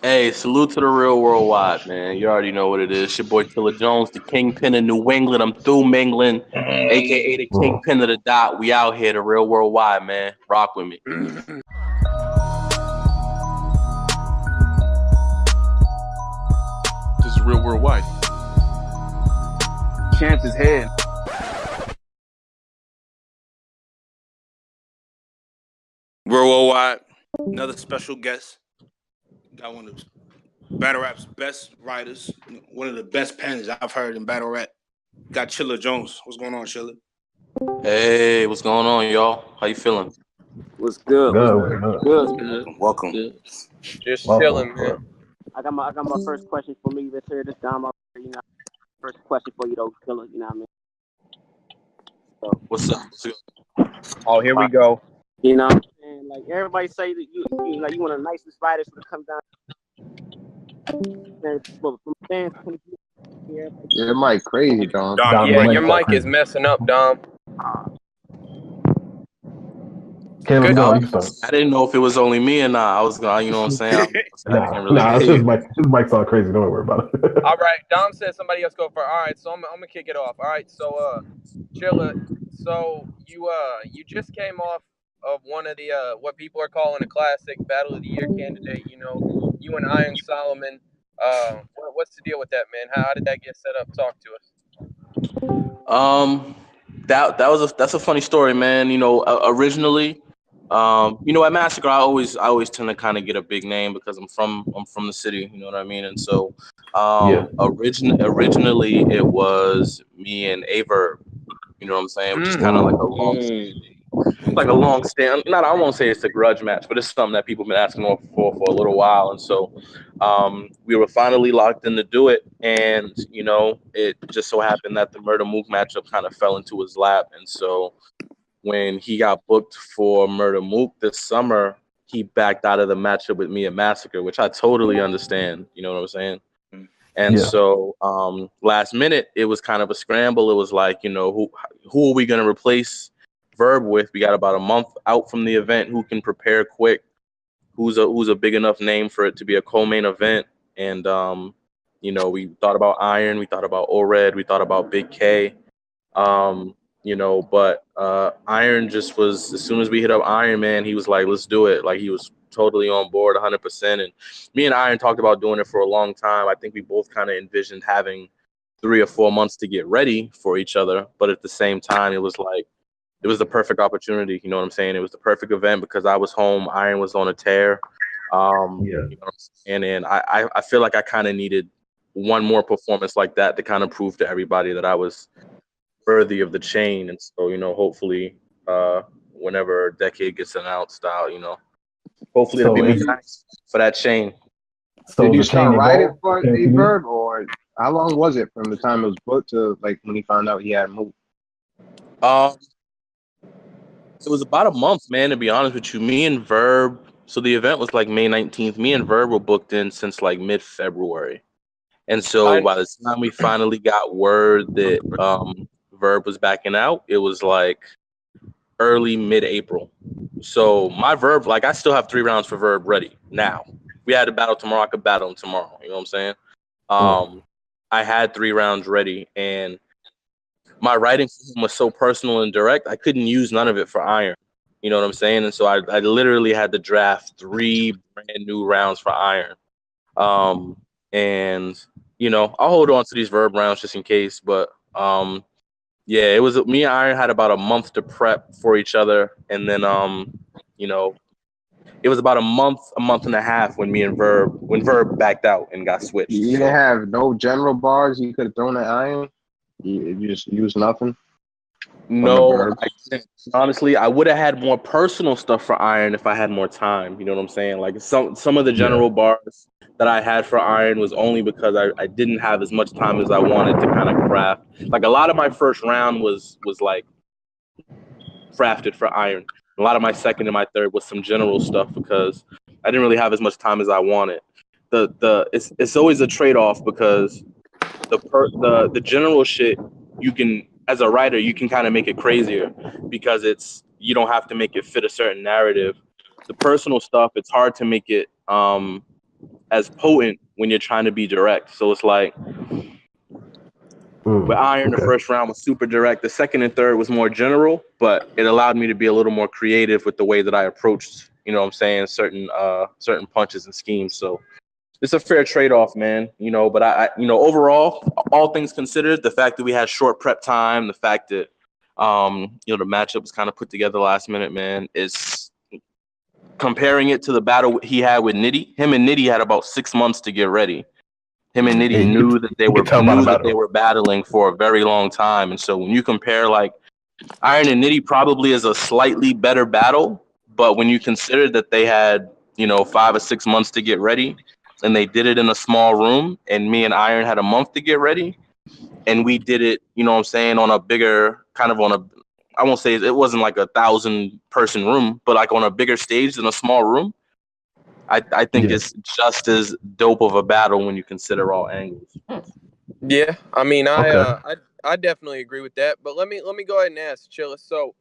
Hey, salute to the real worldwide, man. You already know what it is. It's your boy Chilla Jones, the kingpin of New England. I'm through mingling, aka the kingpin of the dot. We out here, the real worldwide, man. Rock with me. This is real worldwide. Chances head. Real worldwide. Another special guest. Got one of battle rap's best writers, one of the best pens I've heard in battle rap. Got Chilla Jones. What's going on, Chilla? Hey, what's going on, y'all? How you feeling? What's good? Good. Welcome. Good. Just chilling, man. I got my first question for me. Let's hear this down. First question for you though, Killer. You know what I mean? So, What's up? Oh, here we go. you know what I'm saying? Like everybody say that you like you one of the nicest writers when it comes down. But from fans' point of view, Your mic crazy, Dom. Yeah, your mic is messing up, Dom. Caleb, go. You start. I didn't know if it was only me or not. I was going, you know what I'm saying? I can't really It's hear his you. mic. His mic's all crazy. Don't worry about it. All right, Dom said somebody else go first. All right, so I'm gonna kick it off. All right, so Chilla, so you just came off of one of the what people are calling a classic Battle of the Year candidate. You know, you and Iron Solomon. What's the deal with that, man? How did that get set up? Talk to us. That's a funny story, man. You know, originally, at Massacre, I always tend to kind of get a big name because I'm from the city. You know what I mean? And so, originally it was me and Verb. You know what I'm saying? Which is kind of like a long stand. Not, I won't say it's a grudge match, but it's something that people have been asking for a little while. And so, we were finally locked in to do it. And, it just so happened that the Murder Mook matchup kind of fell into his lap. And so when he got booked for Murder Mook this summer, he backed out of the matchup with me at Massacre, which I totally understand. You know what I'm saying? And so last minute, it was kind of a scramble. It was like, who are we going to replace Verb with? We got about a month out from the event. Who can prepare quick? Who's a big enough name for it to be a co-main event? And, we thought about Iron. We thought about ORED. We thought about Big K. But Iron just was, as soon as we hit up Iron Man, he was like, let's do it. Like, he was totally on board 100%. And me and Iron talked about doing it for a long time. I think we both kind of envisioned having 3 or 4 months to get ready for each other. But at the same time, it was the perfect opportunity. You know what I'm saying? It was the perfect event because I was home. Iron was on a tear. And I feel like I kind of needed one more performance like that to kind of prove to everybody that I was worthy of the chain. And so, hopefully, whenever Decade gets announced out, hopefully it'll be nice for that chain. So did you start writing for Verb, or how long was it from the time it was booked to like when he found out he had moved? It was about a month, man, to be honest with you. Me and Verb, so the event was like May 19th. Me and Verb were booked in since like mid-February. And so by the time we finally got word that Verb was backing out, it was like early mid-April. So my Verb, like, I still have 3 rounds for Verb ready now. If we had a battle tomorrow, I could battle him tomorrow. You know what I'm saying? I had 3 rounds ready, and my writing for him was so personal and direct, I couldn't use none of it for Iron. You know what I'm saying? And so I literally had to draft 3 brand new rounds for Iron. And, I'll hold on to these Verb rounds just in case. But, it was me and Iron had about a month to prep for each other. And then, it was about a month and a half when Verb backed out and got switched. You didn't have no general bars you could have thrown at Iron? You just used nothing? No, honestly, I would have had more personal stuff for Iron if I had more time. You know what I'm saying? Like some of the general bars that I had for Iron was only because I didn't have as much time as I wanted to kind of craft. Like a lot of my first round was like crafted for Iron. A lot of my second and my third was some general stuff because I didn't really have as much time as I wanted. It's always a trade-off because the general shit, you can, as a writer, you can kind of make it crazier because you don't have to make it fit a certain narrative. The personal stuff, it's hard to make it as potent when you're trying to be direct. So it's like with Iron, the first round was super direct. The second and third was more general, but it allowed me to be a little more creative with the way that I approached, you know what I'm saying, certain punches and schemes. So it's a fair trade-off, man. You know, but I overall, all things considered, the fact that we had short prep time, the fact that the matchup was kind of put together last minute, man, is comparing it to the battle he had with Nitty. Him and Nitty had about 6 months to get ready. Him and Nitty knew that they were battling for a very long time. And so when you compare like Iron and Nitty probably is a slightly better battle, but when you consider that they had, 5 or 6 months to get ready and they did it in a small room and me and Iron had a month to get ready and we did it, on a bigger I won't say it wasn't like 1,000-person room, but like on a bigger stage than a small room. I think it's just as dope of a battle when you consider all angles. Yeah, I mean, I definitely agree with that. But let me go ahead and ask Chilla. So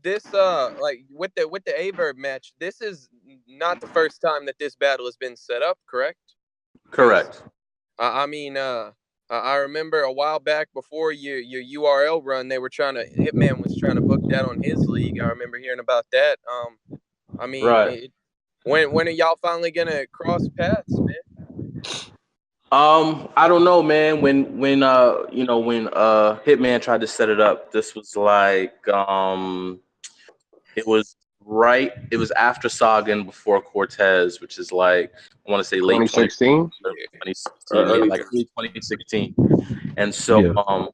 this like with the Verb match, this is not the first time that this battle has been set up, correct? Correct. I mean, I remember a while back before your URL run, Hitman was trying to book that on his league. I remember hearing about that. I mean, right. When are y'all finally gonna cross paths, man? I don't know, man. When Hitman tried to set it up, this was like it was after Saga and before Cortez, which is like I want to say late 2016, like early 2016. And so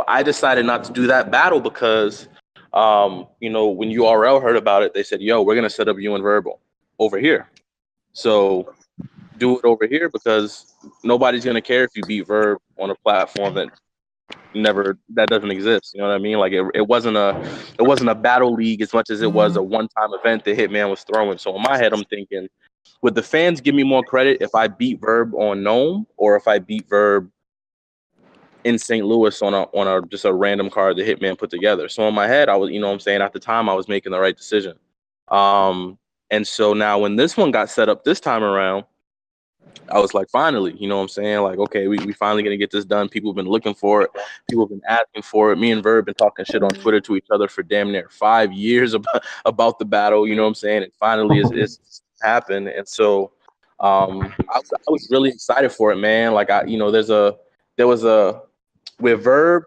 I decided not to do that battle because when URL heard about it, they said, yo, we're gonna set up you and Verbal over here. So do it over here because nobody's gonna care if you beat Verb on a platform that doesn't exist. You know what I mean? Like it wasn't a battle league as much as it was a one-time event that Hitman was throwing. So in my head, I'm thinking, would the fans give me more credit if I beat Verb on Gnome or if I beat Verb in St. Louis on a just a random card that Hitman put together? So in my head, I was, at the time I was making the right decision. And so now when this one got set up this time around, I was like, finally, like, okay, we finally gonna get this done. People have been looking for it. People have been asking for it. Me and Verb been talking shit on Twitter to each other for damn near 5 years about the battle. You know what I'm saying? And finally, it's happened. And so, I was really excited for it, man. Like there was with Verb,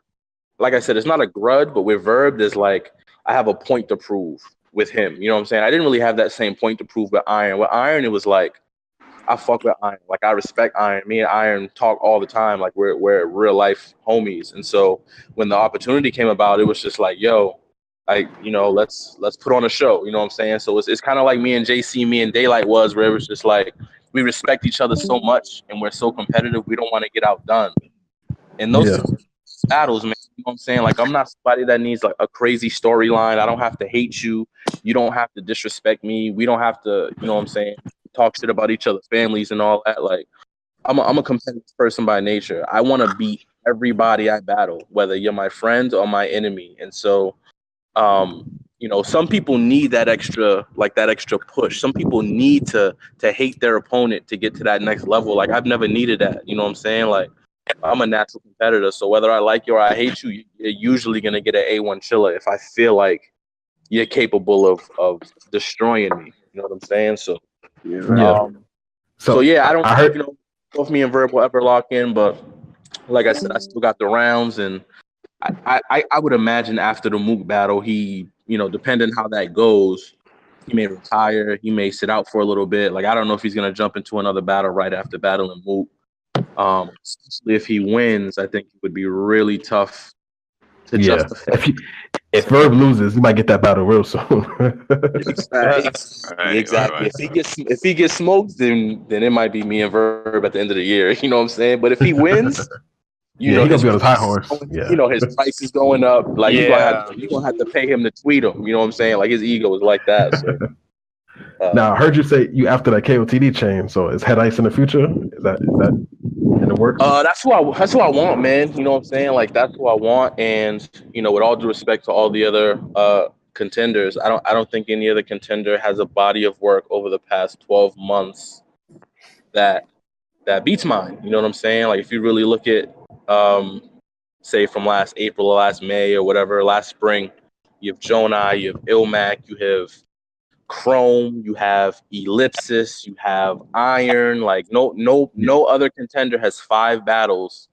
like I said, it's not a grudge, but with Verb, there's like I have a point to prove with him. You know what I'm saying? I didn't really have that same point to prove with Iron. With Iron, it was like I fuck with Iron. Like I respect Iron. Me and Iron talk all the time. Like we're real life homies. And so when the opportunity came about, it was just like, yo, like, let's put on a show. You know what I'm saying? So it's kind of like me and JC, me and Daylight was, where it was just like we respect each other so much and we're so competitive. We don't want to get outdone. And those battles, man, you know what I'm saying? Like I'm not somebody that needs like a crazy storyline. I don't have to hate you. You don't have to disrespect me. We don't have to, you know what I'm saying, talk shit about each other's families and all that. Like I'm a competitive person by nature. I want to beat everybody I battle, whether you're my friend or my enemy. And so some people need that extra push. Some people need to hate their opponent to get to that next level. Like I've never needed that. You know what I'm saying? Like I'm a natural competitor. So whether I like you or I hate you, you're usually gonna get an A1 Chilla if I feel like you're capable of destroying me. You know what I'm saying? So I heard if me and Verb will ever lock in, but like I said, I still got the rounds, and I would imagine after the Mook battle, he, depending how that goes, he may retire, he may sit out for a little bit. Like I don't know if he's gonna jump into another battle right after battling Mook. Especially if he wins, I think it would be really tough to justify. If Verb loses, he might get that battle real soon. Exactly. Right. If he gets smoked, then it might be me and Verb at the end of the year. You know what I'm saying? But if he wins, he's gonna be on his high horse. His price is going up. Like you're gonna have to pay him to tweet him. You know what I'm saying? Like his ego is like that. So. Now I heard you say you after that KOTD chain. So is Head Ice in the future? Is that in the works? That's who I want, man. You know what I'm saying? Like that's who I want. And with all due respect to all the other contenders, I don't think any other contender has a body of work over the past 12 months that beats mine. You know what I'm saying? Like if you really look at say from last April or last May or whatever, last spring, you have Jonai, you have Ilmac, you have Chrome, you have Ellipsis, you have Iron. Like no other contender has 5 battles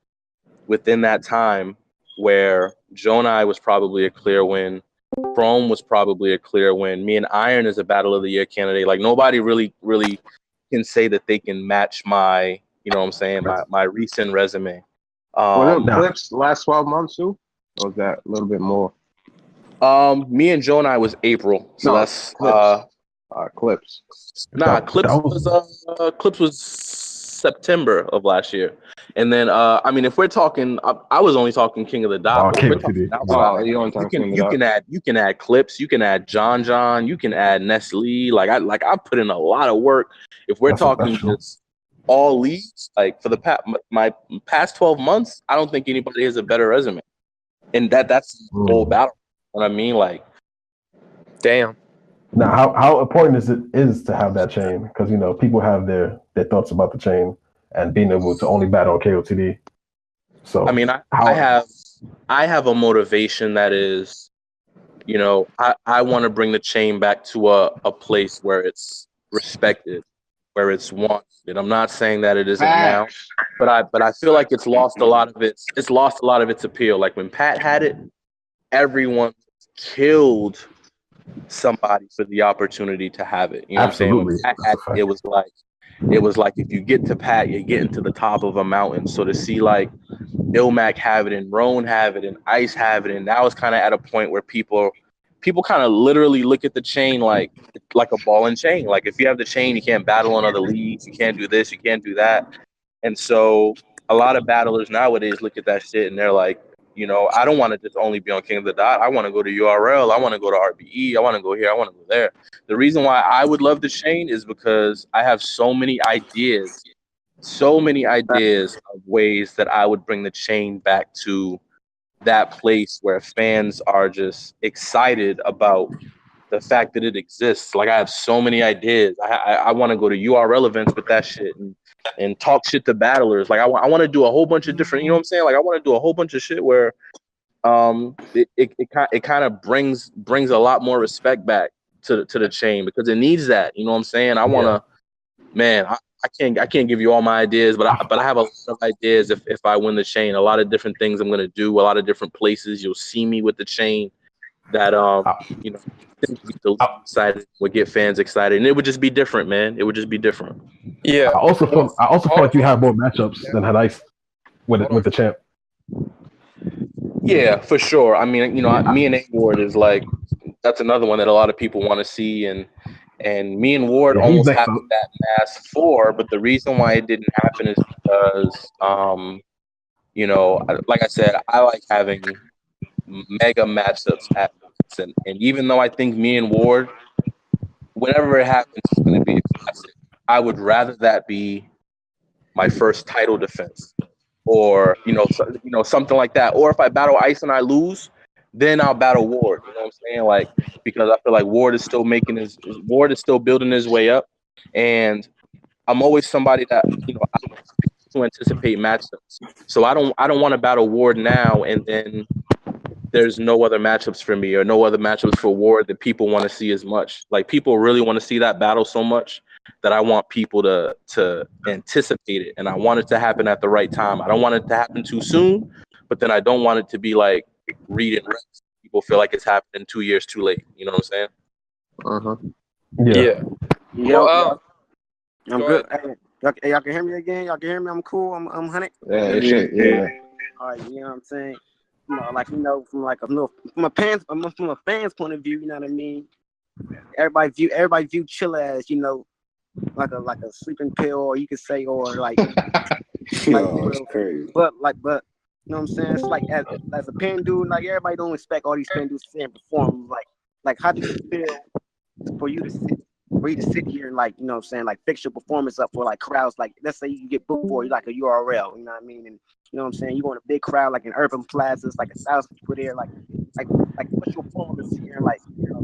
within that time, where Jonai was probably a clear win, Chrome was probably a clear win. Me and Iron is a Battle of the Year candidate. Like nobody really can say that they can match my, you know what I'm saying, my recent resume. Were them clips last 12 months too? Or was that a little bit more? Me and Jonai was April, so that's clips. Nah, Clips was September of last year. And then I mean, if we're talking, I was only talking King of the Dot. But if we're talking outside, you can add Clips, you can add John, you can add Nestle. Like I put in a lot of work. If we're talking just all leagues, like for my past 12 months, I don't think anybody has a better resume. And that's the whole battle. You know what I mean? Like, damn. Now, how important is to have that chain? Because, you know, people have their thoughts about the chain and being able to only battle on KOTD. So, I mean, I have a motivation that is, you know, I want to bring the chain back to a place where it's respected, where it's wanted. And I'm not saying that it isn't now, but I feel like it's lost a lot of its appeal. Like when Pat had it, everyone killed somebody for the opportunity to have it. You know Absolutely. what I'm saying? When Pat had it was like if you get to Pat, you're getting to the top of a mountain. So to see like Ilmac have it and Roan have it and Ice have it, and that was kind of at a point where people kind of literally look at the chain like a ball and chain. Like if you have the chain, you can't battle in other leagues, you can't do this, you can't do that. And so a lot of battlers nowadays look at that shit and they're like, you know, I don't want to just only be on King of the Dot. I want to go to URL. I want to go to RBE. I want to go here. I want to go there. The reason why I would love the chain is because I have so many ideas of ways that I would bring the chain back to that place where fans are just excited about the fact that it exists. Like I have so many ideas. I want to go to URL events with that shit and talk shit to battlers. Like I want to do a whole bunch of different, you know what I'm saying? Like I want to do a whole bunch of shit where it kind of brings a lot more respect back to the chain, because it needs that. You know what I'm saying? I want to, man. I can't give you all my ideas, but I have a lot of ideas if I win the chain. A lot of different things I'm gonna do. A lot of different places you'll see me with the chain. That you know, excited would get fans excited, and it would just be different, man. It would just be different. Yeah. I also feel like you have more matchups than had Ice with the champ. Yeah, for sure. I mean, you know, me and A Ward is like, that's another one that a lot of people want to see, and me and Ward almost happened that Mass 4, but the reason why it didn't happen is because you know, like I said, I like having mega matchups at once, and even though I think me and Ward, whenever it happens, it's going to be a classic. I would rather that be my first title defense, or you know, something like that. Or if I battle Ice and I lose, then I'll battle Ward. You know what I'm saying? Like, because I feel like Ward is still building his way up, and I'm always somebody that, you know, I to anticipate matchups. So I don't want to battle Ward now and then there's no other matchups for me or no other matchups for Ward that people want to see as much. Like people really want to see that battle so much that I want people to anticipate it, and I want it to happen at the right time. I don't want it to happen too soon, but then I don't want it to be like read and rest. People feel like it's happening 2 years too late. You know what I'm saying? Yeah. I'm good. Hey, y'all can hear me again? Y'all can hear me? I'm cool. I'm 100. Yeah. All right, you know what I'm saying? You know, like, you know, from a fan's point of view, you know what I mean? Everybody view Chilla as, you know, like a sleeping pill, or you could say, or like, it's crazy. But you know what I'm saying? It's like as a pen dude, like everybody don't expect all these pen dudes to sit and perform. Like how do you feel for you to sit here and, like, you know what I'm saying, like fix your performance up for like crowds? Like let's say you get booked for like a URL, you know what I mean? And you know what I'm saying, you go in a big crowd like in urban plazas, like 1,000 people there, like what's your performance here? Like, you know,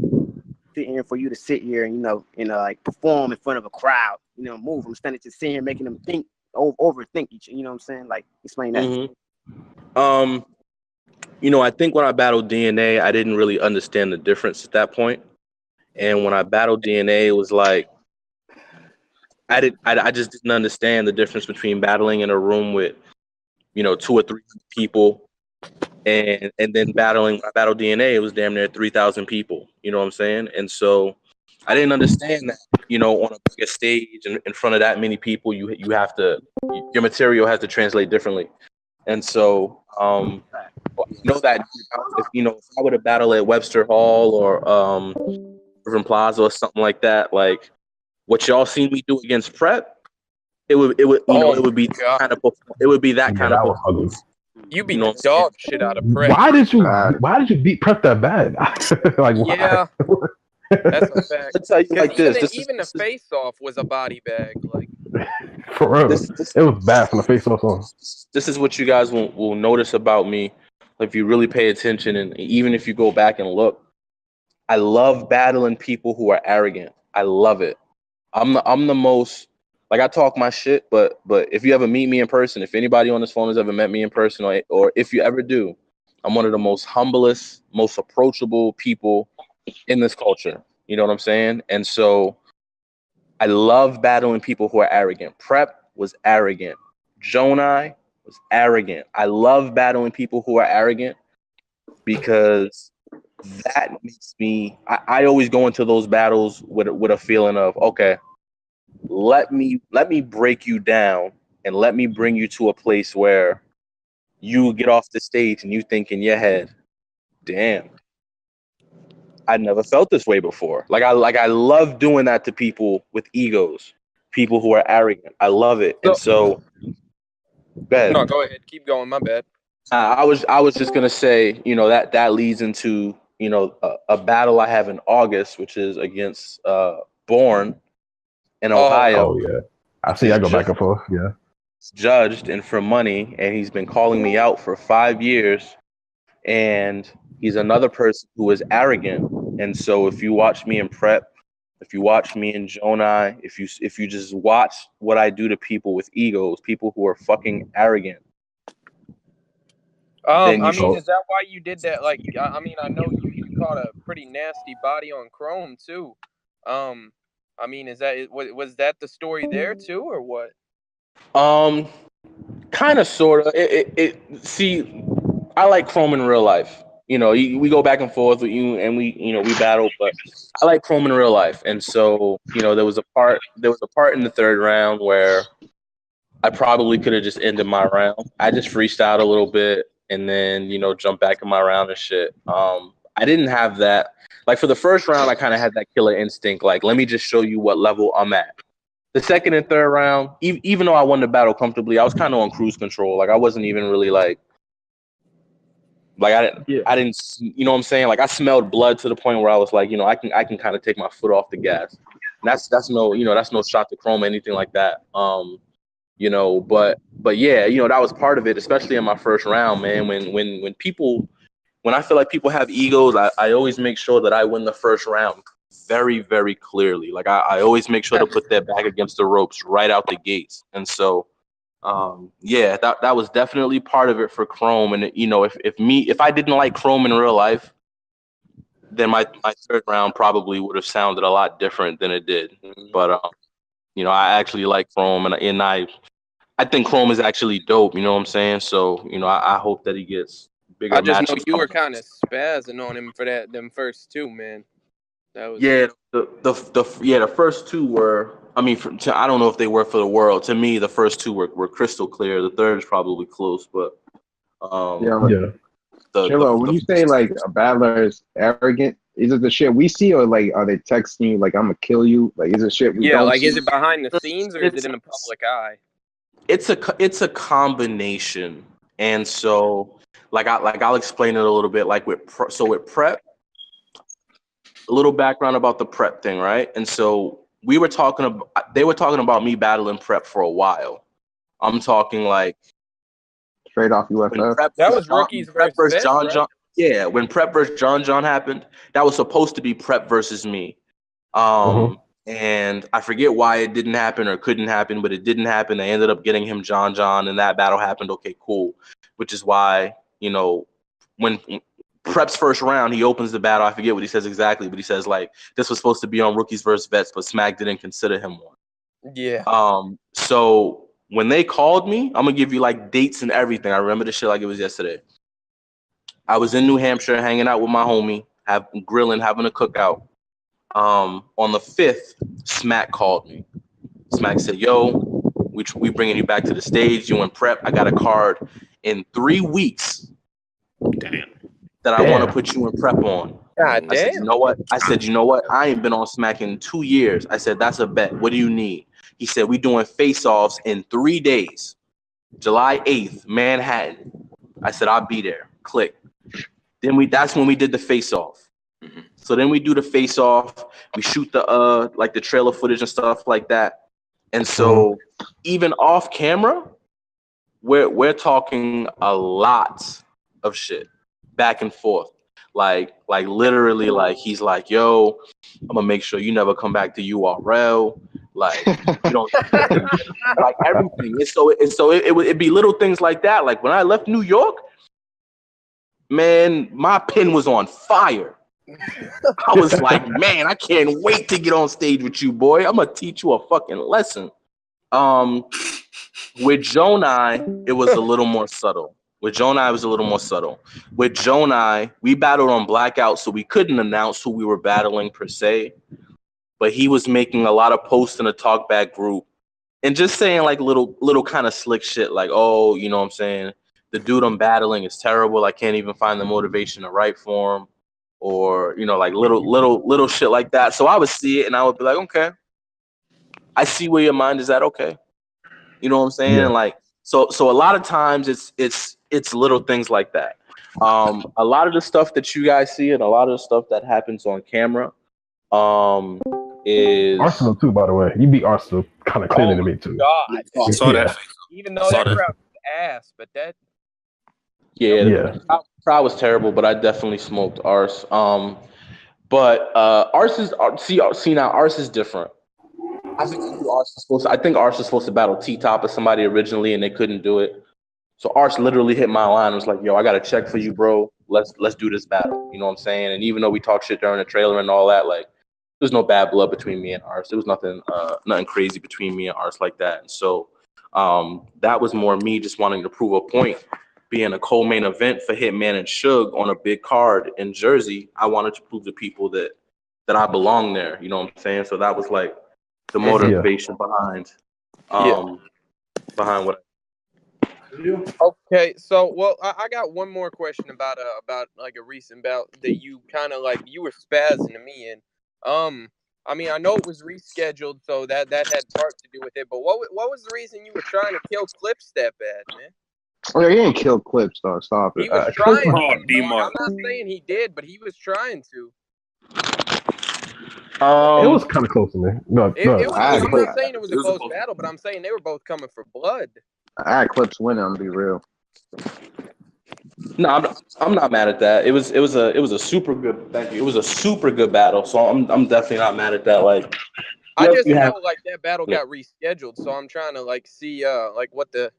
for you to sit here and like perform in front of a crowd, move. I'm standing to sit here making them think, overthink each. You know what I'm saying? Like, explain that. Mm-hmm. I think when I battled DNA, I didn't really understand the difference at that point. And when I battled DNA, it was like I just didn't understand the difference between battling in a room with 2 or 3 people and then battling. When I battled DNA, it was damn near 3,000 people. You know what I'm saying? And so I didn't understand that. On a bigger stage in front of that many people, you have to, your material has to translate differently. And so that if I would have battled at Webster Hall or Irving Plaza or something like that, like what y'all seen me do against Prep, it would be kind of performance. You beat the dog shit out of Prep. Why did you beat Prep that bad? Like, yeah, that's a fact. Let's tell you like even the face off was a body bag. Like, for real, it was bad from the face off on. This is what you guys will notice about me if you really pay attention, and even if you go back and look. I love battling people who are arrogant. I love it. I'm the most, like, I talk my shit, but if you ever meet me in person, if anybody on this phone has ever met me in person, or if you ever do, I'm one of the most humblest, most approachable people in this culture. You know what I'm saying? And so I love battling people who are arrogant. Prep was arrogant. Jonai was arrogant. I love battling people who are arrogant because that makes me, I always go into those battles with a feeling of, okay, let me break you down and let me bring you to a place where you get off the stage and you think in your head, damn, I never felt this way before. Like I love doing that to people with egos, people who are arrogant. I love it. And so go ahead. No, go ahead. Keep going. My bad. I was just gonna say, that leads into a battle I have in August, which is against Bourne in Ohio. Oh yeah, I see. I go back and forth. Yeah, judged and for money, and he's been calling me out for 5 years. And he's another person who is arrogant. And so if you watch me in Prep, if you watch me in Jonai, if you just watch what I do to people with egos, people who are fucking arrogant. Is that why you did that? Like, I know you caught a pretty nasty body on Chrome too. Was that the story there too, or what? Kind of, sort of. See, I like Chrome in real life. We go back and forth with you, and we battle. But I like Chrome in real life, and so there was a part in the 3rd round where I probably could have just ended my round. I just freestyled a little bit, and then jump back in my round and shit. I didn't have that. Like, for the 1st round, I kind of had that killer instinct. Like, let me just show you what level I'm at. The 2nd and 3rd round, even though I won the battle comfortably, I was kind of on cruise control. Like, I wasn't even really like I didn't, you know what I'm saying? Like, I smelled blood to the point where I was like, I can kind of take my foot off the gas. And that's no, that's no shot to Chrome or anything like that. But yeah, that was part of it, especially in my 1st round, man. When I feel like people have egos, I always make sure that I win the 1st round very, very clearly. Like, I always make sure to put their back against the ropes right out the gates. And so, that was definitely part of it for Chrome. And if I didn't like Chrome in real life, then my 3rd round probably would have sounded a lot different than it did. But I actually like Chrome, and I think Chrome is actually dope. You know what I'm saying? So I hope that he gets bigger. I just know you were kind of spazzing on him for them first 2, man. That was the first 2 were. I mean, I don't know if they were for the world. To me, the first 2 were crystal clear. The 3rd is probably close, but Chilla, when you say like a battler is arrogant, is it the shit we see, or like are they texting you like I'm gonna kill you? Like, is it shit we don't see? Is it behind the scenes or is it in the public eye? It's a combination, and so I'll explain it a little bit. Like with Prep, a little background about the Prep thing, right? And so they were talking about me battling Prep for a while. I'm talking like straight off UFF. That was rookies versus John. Yeah, when Prep versus John happened, that was supposed to be Prep versus me. And I forget why it didn't happen or couldn't happen, but it didn't happen. They ended up getting him John, and that battle happened. Okay, cool. Which is why, you know, when Prep's first round, he opens the battle. I forget what he says exactly, but he says, like, this was supposed to be on Rookies versus Vets, but Smack didn't consider him one. Yeah. So when they called me, I'm going to give you, like, dates and everything. I remember this shit like it was yesterday. I was in New Hampshire hanging out with my homie, grilling, having a cookout. On the 5th, Smack called me. Smack said, yo, we bringing you back to the stage. You in Prep. I got a card in 3 weeks. Damn. That I want to put you in Prep on. God I said, damn. you know what? I ain't been on Smack in 2 years. I said, that's a bet. What do you need? He said, we doing face-offs in 3 days. July 8th, Manhattan. I said, I'll be there. Click. That's when we did the face-off. So then we do the face-off. We shoot the like the trailer footage and stuff like that. And so even off camera, we're talking a lot of shit back and forth. Like literally, like he's like, yo, I'm gonna make sure you never come back to URL. Like, you don't like everything. And so it'd be little things like that. Like when I left New York, man, my pen was on fire. I was like, man, I can't wait to get on stage with you, boy. I'm gonna teach you a fucking lesson. With Jonai, it was a little more subtle. With Jonai, we battled on Blackout, so we couldn't announce who we were battling per se. But he was making a lot of posts in a talkback group and just saying like little kind of slick shit, like, oh, you know what I'm saying? The dude I'm battling is terrible. I can't even find the motivation to write for him. Or, you know, like little shit like that. So I would see it and I would be like, okay, I see where your mind is at. Okay. You know what I'm saying? Yeah. And like, so a lot of times it's little things like that. A lot of the stuff that you guys see and a lot of the stuff that happens on camera, is Arsenal too, by the way. You beat Arsenal kind of clearly to me too. God. I saw that. Even though that crowd was ass, but that. the crowd was terrible, but I definitely smoked Ars. But Ars is now Ars is different. I think Ars was supposed to battle T-Top or somebody originally, and they couldn't do it. So Ars literally hit my line and was like, yo, I got a check for you, bro. Let's do this battle. You know what I'm saying? And even though we talked shit during the trailer and all that, like, there's no bad blood between me and Ars. There was nothing crazy between me and Ars like that. And so that was more me just wanting to prove a point. Being a co-main event for Hitman and Suge on a big card in Jersey, I wanted to prove to people that I belong there. You know what I'm saying? So that was like the motivation behind behind what I do. Okay, so I got one more question about like a recent bout that you kind of like you were spazzing to me in. I mean, I know it was rescheduled, so that had part to do with it. But what was the reason you were trying to kill Clips that bad, man? Oh, he ain't killed Clips, though. Stop it. He was trying. D-Mark. I'm not saying he did, but he was trying to. It was kind of close to me. No, I'm not saying it was a close battle, but I'm saying they were both coming for blood. I had Clips winning. I'm gonna be real. No, I'm not mad at that. It was a super good. Thank you. It was a super good battle, so I'm definitely not mad at that. Like, I just know like that battle got rescheduled, so I'm trying to like see like what if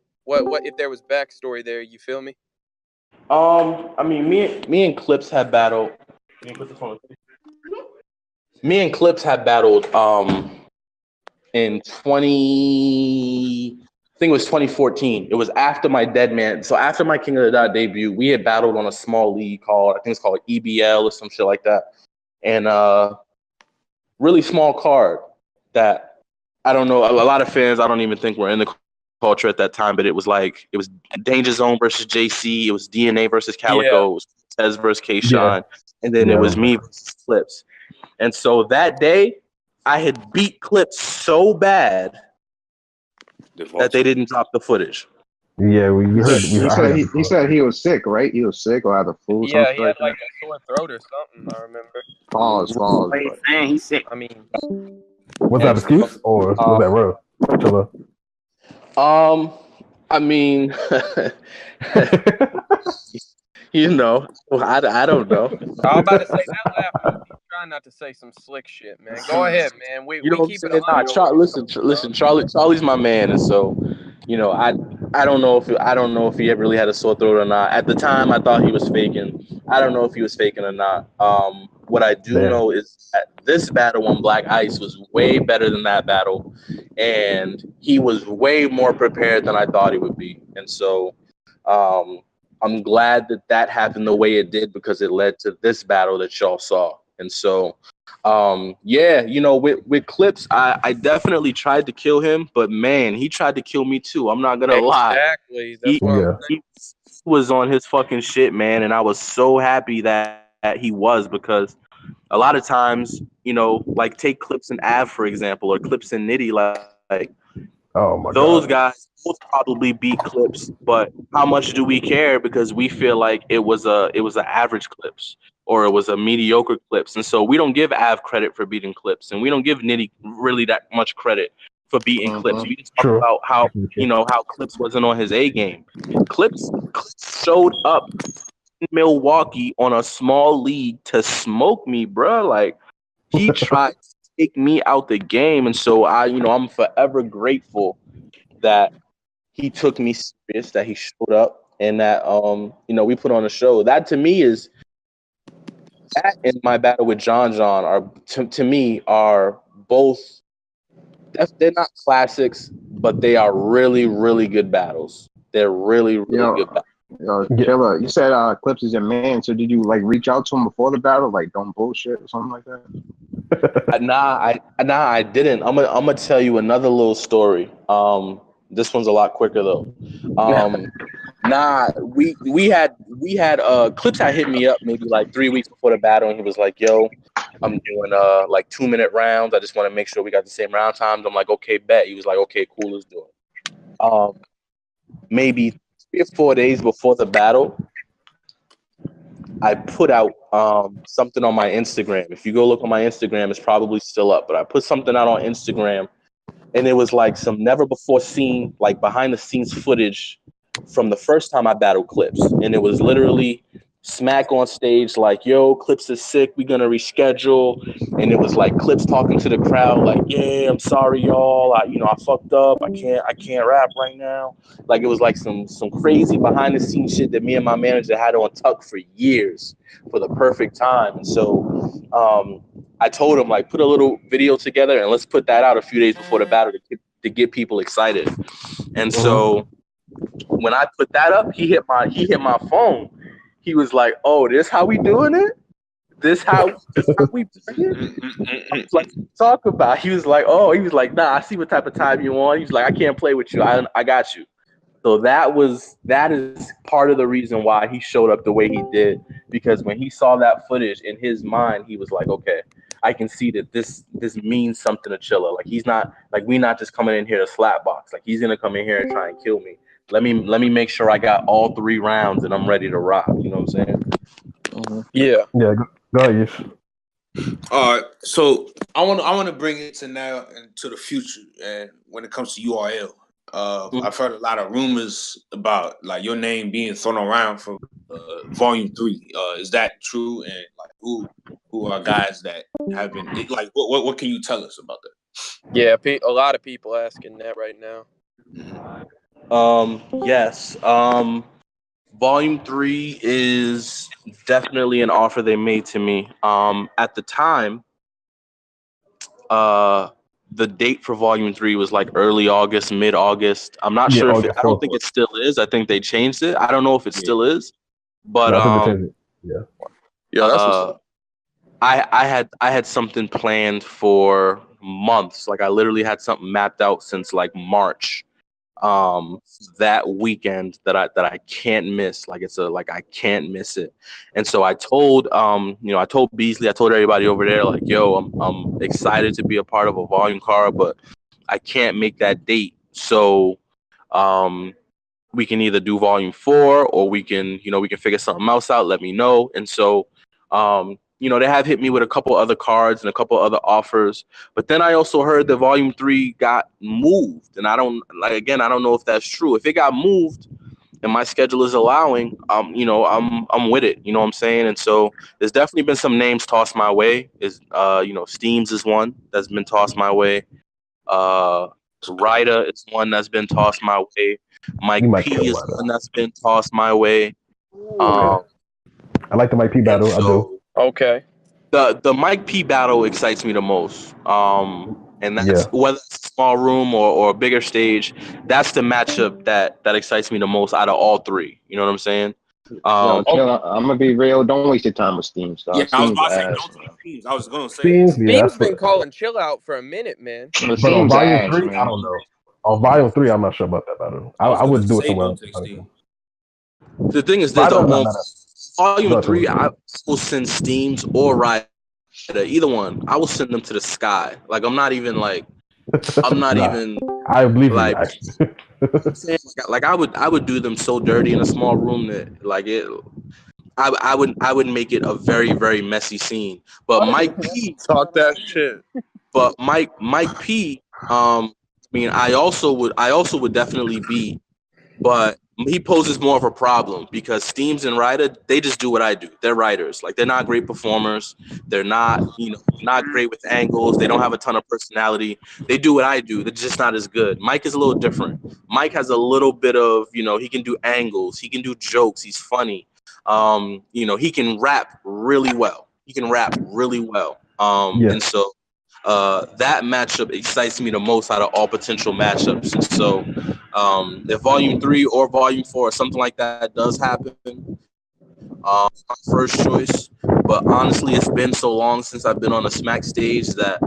there was backstory there. You feel me? I mean, me and Clips had battled. Me and Clips had battled in 2014. It was after my Dead Man. So after my King of the Dot debut, we had battled on a small league called, I think it's called EBL or some shit like that. And really small card that I don't know, a lot of fans I don't even think were in the culture at that time, but it was Danger Zone versus JC, it was DNA versus Calico, it was Tez versus K-Shine, and then it was me versus Clips. And so that day, I had beat Clips so bad that they didn't drop the footage. Yeah, we heard. He said he was sick, right? He was sick or had the flu. Yeah, he had like a sore throat or something. I remember. Pause. Man, he's sick. I mean, was that an excuse or was that real? Chilla. I mean, You know, I don't know. I was about to say that laugh. He's trying not to say some slick shit, man. Go ahead, man. We You know what I'm keep it saying? Nah, 100 over here. listen. Charlie's my man, and so, you know, I don't know if he ever really had a sore throat or not. At the time, I thought he was faking. I don't know if he was faking or not. What I do Damn. know is that this battle on Black Ice was way better than that battle, and he was way more prepared than I thought he would be. And so, I'm glad that happened the way it did because it led to this battle that y'all saw. And so, yeah, you know, with Clips, I definitely tried to kill him, but man, he tried to kill me too. I'm not gonna lie. Exactly. That's what Yeah. He was on his fucking shit, man, and I was so happy that he was because a lot of times, you know, like take Clips and Av for example, or Clips and Nitty, like Oh my those god. guys both probably beat Clips, but how much do we care? Because we feel like it was an average Clips or it was a mediocre Clips, and so we don't give Av credit for beating Clips, and we don't give Nitty really that much credit for beating Clips. We just talk True. about how True. how Clips wasn't on his A game. Clips showed up in Milwaukee on a small league to smoke me, bro. Like he tried to take me out the game, and so I'm forever grateful that he took me serious, that he showed up, and that we put on a show. That to me is that and my battle with John are to me are both. They're not classics, but they are really really good battles. They're really really good battles. Yeah. Chilla, you said Clips is your man, so did you like reach out to him before the battle, like don't bullshit or something like that? I didn't. I'm gonna tell you another little story. This one's a lot quicker though. We had Clips had hit me up maybe like 3 weeks before the battle, and he was like, "Yo, I'm doing like 2-minute rounds. I just want to make sure we got the same round times." I'm like, "Okay, bet." He was like, "Okay, cool, let's do it." Maybe 3 or 4 days before the battle, I put out something on my Instagram. If you go look on my Instagram, it's probably still up. But I put something out on Instagram, and it was like some never before seen, like behind the scenes footage from the first time I battled Clips, and it was literally Smack on stage like, "Yo, Clips is sick. We're gonna reschedule." And it was like Clips talking to the crowd like, "Yeah, I'm sorry, y'all. I fucked up. I can't rap right now." Like it was like some crazy behind the scenes shit that me and my manager had on tuck for years for the perfect time. And so I told him like put a little video together and let's put that out a few days before the battle to get people excited. And so when I put that up, he hit my phone. He was like, "Oh, this how we doing it? This how we doing it?" I was like, "Talk about." He was like, "Nah, I see what type of time you want." He was like, "I can't play with you. I got you." So that is part of the reason why he showed up the way he did, because when he saw that footage in his mind, he was like, "Okay, I can see that this means something to Chilla. Like he's not like we not just coming in here to slap box. Like he's gonna come in here and try and kill me. Let me make sure I got all 3 rounds and I'm ready to rock." You know what I'm saying? Yeah. Yeah. Go ahead, Yves. All right, so I want to bring it to now and to the future, and when it comes to URL, I've heard a lot of rumors about like your name being thrown around for Volume 3. Is that true? And like who are guys that have been like what can you tell us about that? Yeah, a lot of people asking that right now. Yes. Volume 3 is definitely an offer they made to me. At the time, the date for Volume 3 was like early August, mid August. I'm not sure if I don't think it still is. I think they changed it. I don't know if it still is, but I think they changed it. yeah, that's what's up. I had something planned for months. Like I literally had something mapped out since like March. That weekend that I can't miss. Like I can't miss it. And so I told I told Beasley, I told everybody over there like, "Yo, I'm excited to be a part of a volume card, but I can't make that date. So we can either do volume 4 or we can figure something else out. Let me know." And so they have hit me with a couple other cards and a couple other offers. But then I also heard that Volume 3 got moved. And I don't know if that's true. If it got moved, and my schedule is allowing, I'm with it. You know what I'm saying? And so there's definitely been some names tossed my way. Steams is one that's been tossed my way. Ryder is one that's been tossed my way. Mike You might P kill is Ryder. one that's been tossed my way. Okay. I like the Mike P And battle. I do. so Okay. the Mike P battle excites me the most. And that's Yeah. whether it's a small room or a bigger stage, that's the matchup that excites me the most out of all three. You know what I'm saying? Yo, Okay. chill. I'm gonna be real. Don't waste your time with Steam Yeah, Star. I was Steam's about to say ass, don't man. take teams. I was gonna say that. Steams, yeah, Steam's that's been what. calling Chill out for a minute, man. But But on Steam's volume ass, three, I man. don't know. On volume three, I'm not sure about that battle. I was I gonna would do it say somewhere don't else. take Steam. The thing is this Ryder, though, I'm not on mad at. volume Go ahead, three, Tony. I will send Steams or Ryder, either one. I will send them to the sky. Like I'm not Nah, even I believe you. like Actually, saying like I would do them so dirty in a small room that like it I would make it a very very messy scene. But Mike P, Talk that shit. Mike P, I mean I also would definitely beat, but he poses more of a problem because Steams and Ryder, they just do what I do. They're writers. Like they're not great performers. They're not great with angles. They don't have a ton of personality. They do what I do. They're just not as good. Mike is a little different. Mike has a little bit of, he can do angles. He can do jokes. He's funny. He can rap really well. He can rap really well. yeah, And so that matchup excites me the most out of all potential matchups. And so, if Volume 3 or Volume 4 or something like that does happen, my first choice. But honestly, it's been so long since I've been on a Smack stage that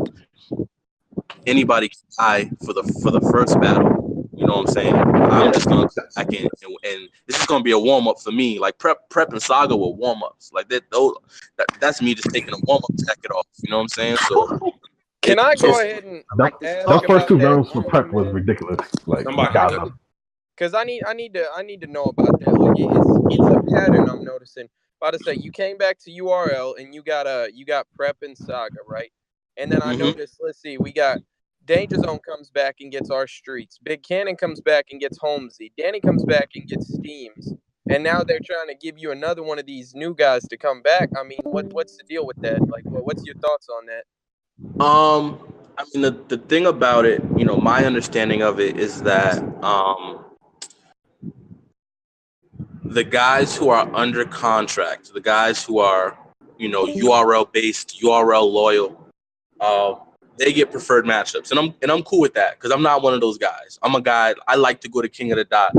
anybody can die for the first battle. You know what I'm saying? I'm just gonna come back and this is gonna be a warm up for me. Like prep and saga were warm ups. Like that's me just taking a warm up to take it off. You know what I'm saying? So Can I go it's ahead and that, ask those first about two that rounds for warm up, prep was man? ridiculous. Like Somebody God, took it. Because I need to know about that. Like it's a pattern I'm noticing. About to say you came back to URL and you got Prep and Saga, right? And then I Mhm. noticed, let's see, we got Danger Zone comes back and gets Our Streets. Big Cannon comes back and gets Holmesy. Danny comes back and gets Steams. And now they're trying to give you another one of these new guys to come back. I mean, what's the deal with that? Like, what's your thoughts on that? I mean, the thing about it, my understanding of it is that the guys who are under contract, the guys who are, URL based, URL loyal, uh, they get preferred matchups, and I'm cool with that because I'm not one of those guys. I'm a guy. I like to go to King of the Dot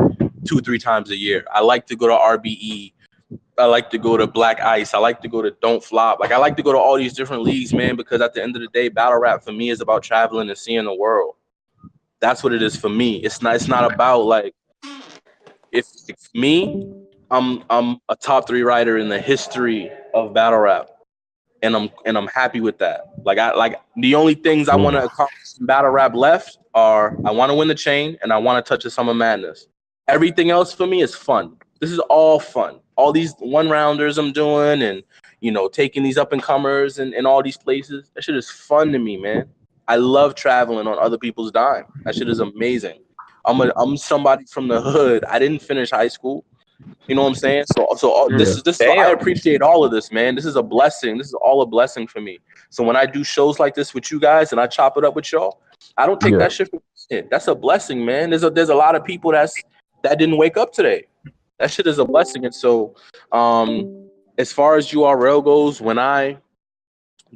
2-3 times a year. I like to go to RBE. I like to go to Black Ice. I like to go to Don't Flop. Like I like to go to all these different leagues, man, because at the end of the day, battle rap for me is about traveling and seeing the world. That's what it is for me. It's not about like if me, I'm a top 3 writer in the history of battle rap. And I'm happy with that. Like the only things I want to accomplish in battle rap left are I want to win the chain and I want to touch the Summer Madness. Everything else for me is fun. This is all fun. All these one rounders I'm doing and taking these up and comers and all these places. That shit is fun to me, man. I love traveling on other people's dime. That shit is amazing. I'm somebody from the hood. I didn't finish high school. You know what I'm saying? yeah, So I appreciate all of this, man. This is a blessing. This is all a blessing for me. So when I do shows like this with you guys and I chop it up with y'all, I don't take yeah. that shit for granted. That's a blessing, man. There's a lot of people that didn't wake up today. That shit is a blessing. And so, as far as URL goes, when I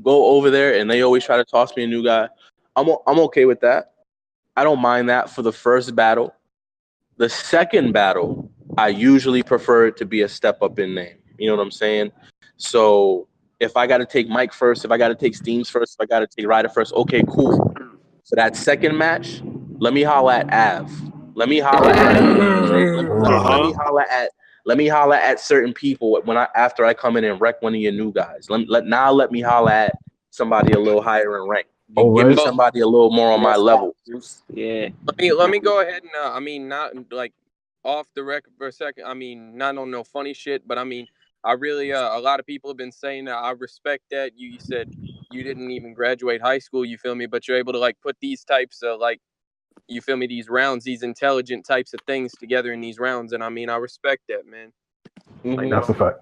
go over there and they always try to toss me a new guy, I'm okay with that. I don't mind that for the first battle. The second battle, I usually prefer it to be a step up in name. You know what I'm saying? So if I got to take Mike first, if I got to take Steams first, if I got to take Ryder first, okay, cool. For that second match, let me holla at Av. Let me holla at you know what I'm saying? Let me holla at certain people when after I come in and wreck one of your new guys. Let me holla at somebody a little higher in rank. All Give me right. somebody a little more on my level. Yeah. Let me go ahead and I mean, not like off the record for a second. I mean, not on no funny shit, but I mean, I really a lot of people have been saying that. I respect that. You said you didn't even graduate high school, you feel me, but you're able to like put these types of like you feel me, these rounds, these intelligent types of things together in these rounds. And I mean, I respect that, man. Like, That's a fact.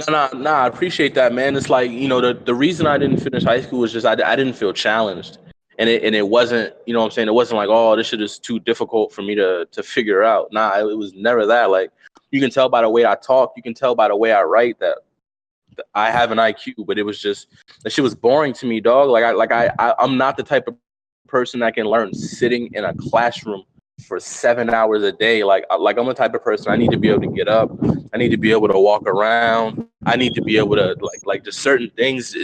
I appreciate that, man. It's like, you know, the reason I didn't finish high school was just I didn't feel challenged. And it wasn't, you know what I'm saying? It wasn't like, oh, this shit is too difficult for me to figure out. Nah, it was never that. Like, you can tell by the way I talk, you can tell by the way I write that I have an IQ, but it was just that shit was boring to me, dog. I'm not the type of person that can learn sitting in a classroom for 7 hours a day. Like I'm the type of person I need to be able to get up. I need to be able to walk around. I need to be able to like just certain things.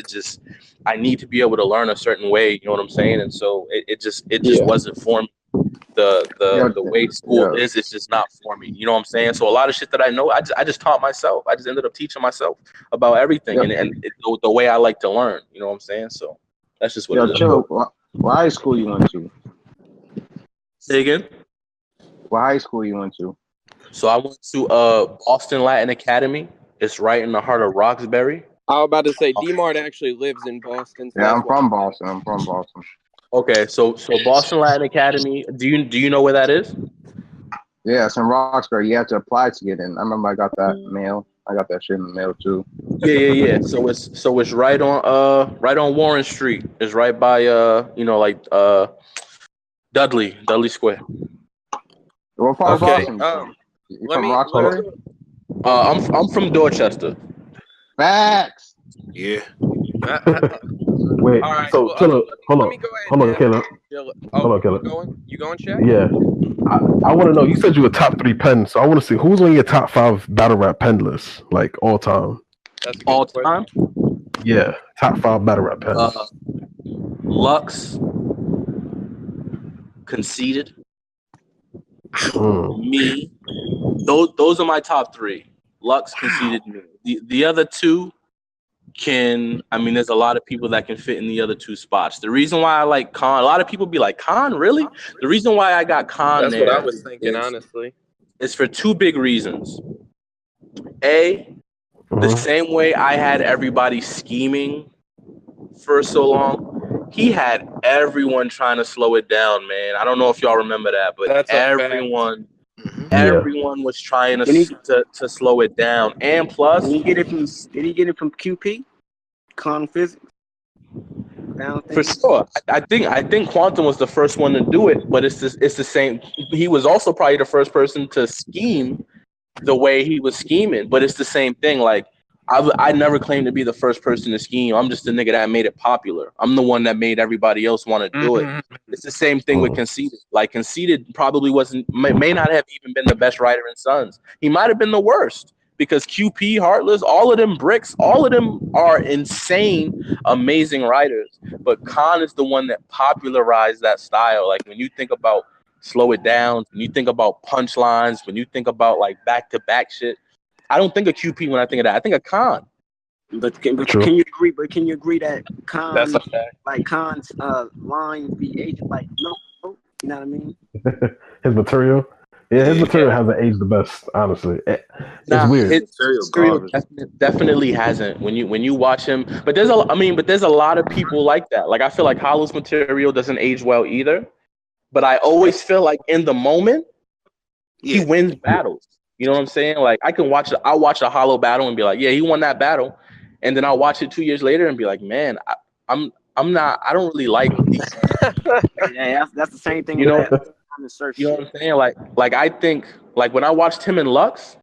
I need to be able to learn a certain way. You know what I'm saying? And so it just wasn't for me. The way school is, it's just not for me. You know what I'm saying? So a lot of shit that I know, I just taught myself. I just ended up teaching myself about everything and the way I like to learn. You know what I'm saying? So that's just what it is. Chilla, what high school you went to? Say again? What high school you went to? So I went to Boston Latin Academy. It's right in the heart of Roxbury. I was about to say, D-Mart actually lives in Boston. So yeah, I'm from Boston. Okay, so Boston Latin Academy. Do you know where that is? Yeah, it's in Roxbury. You have to apply to get in. I remember I got that mail. I got that shit in the mail too. Yeah. So it's right on Warren Street. It's right by Dudley Square. What part of Boston? You from Roxbury? I'm from Dorchester. Facts. Yeah. Wait. Right, so Chilla, hold on, Caleb. Hold on, Caleb. You going, Shaq? Yeah. I want to know. You said you were top 3 pen, so I want to see who's on your top 5 battle rap pen list, like all time. That's all time. Yeah, top 5 battle rap pens. Lux, Conceited, me. Those are my top 3. Lux, Conceited, me. The other 2 there's a lot of people that can fit in the other 2 spots. The reason why I like Khan, a lot of people be like, Khan, really? The reason why I got Khan That's there. That's what I was thinking, honestly. It's for 2 big reasons. A, the same way I had everybody scheming for so long, he had everyone trying to slow it down, man. I don't know if y'all remember that, but everyone was trying to slow it down. And plus, did he get it from QP? Quantum physics? For sure. I think Quantum was the first one to do it, but it's the same. He was also probably the first person to scheme the way he was scheming, but it's the same thing. Like, I never claimed to be the first person to scheme. I'm just the nigga that made it popular. I'm the one that made everybody else want to do it. It's the same thing with Conceited. Like, Conceited probably may not have even been the best writer in Sons. He might have been the worst because QP, Heartless, all of them bricks, all of them are insane, amazing writers. But Khan is the one that popularized that style. Like, when you think about Slow It Down, when you think about punchlines, when you think about like back-to-back shit, I don't think of QP when I think of that. I think of Khan. But can you agree? But can you agree that Khan's Khan's lines be aged like no? You know what I mean? His material, his material hasn't aged the best. Honestly, it's weird. His material definitely hasn't. When you watch him, but there's a lot of people like that. Like, I feel like Hollow's material doesn't age well either. But I always feel like in the moment, he wins battles. You know what I'm saying? Like, I'll watch a Hollow battle and be like, yeah, he won that battle. And then I'll watch it 2 years later and be like, man, I don't really like these. Yeah, that's the same thing. You know what I'm saying? Like I think, like, when I watched him and Lux,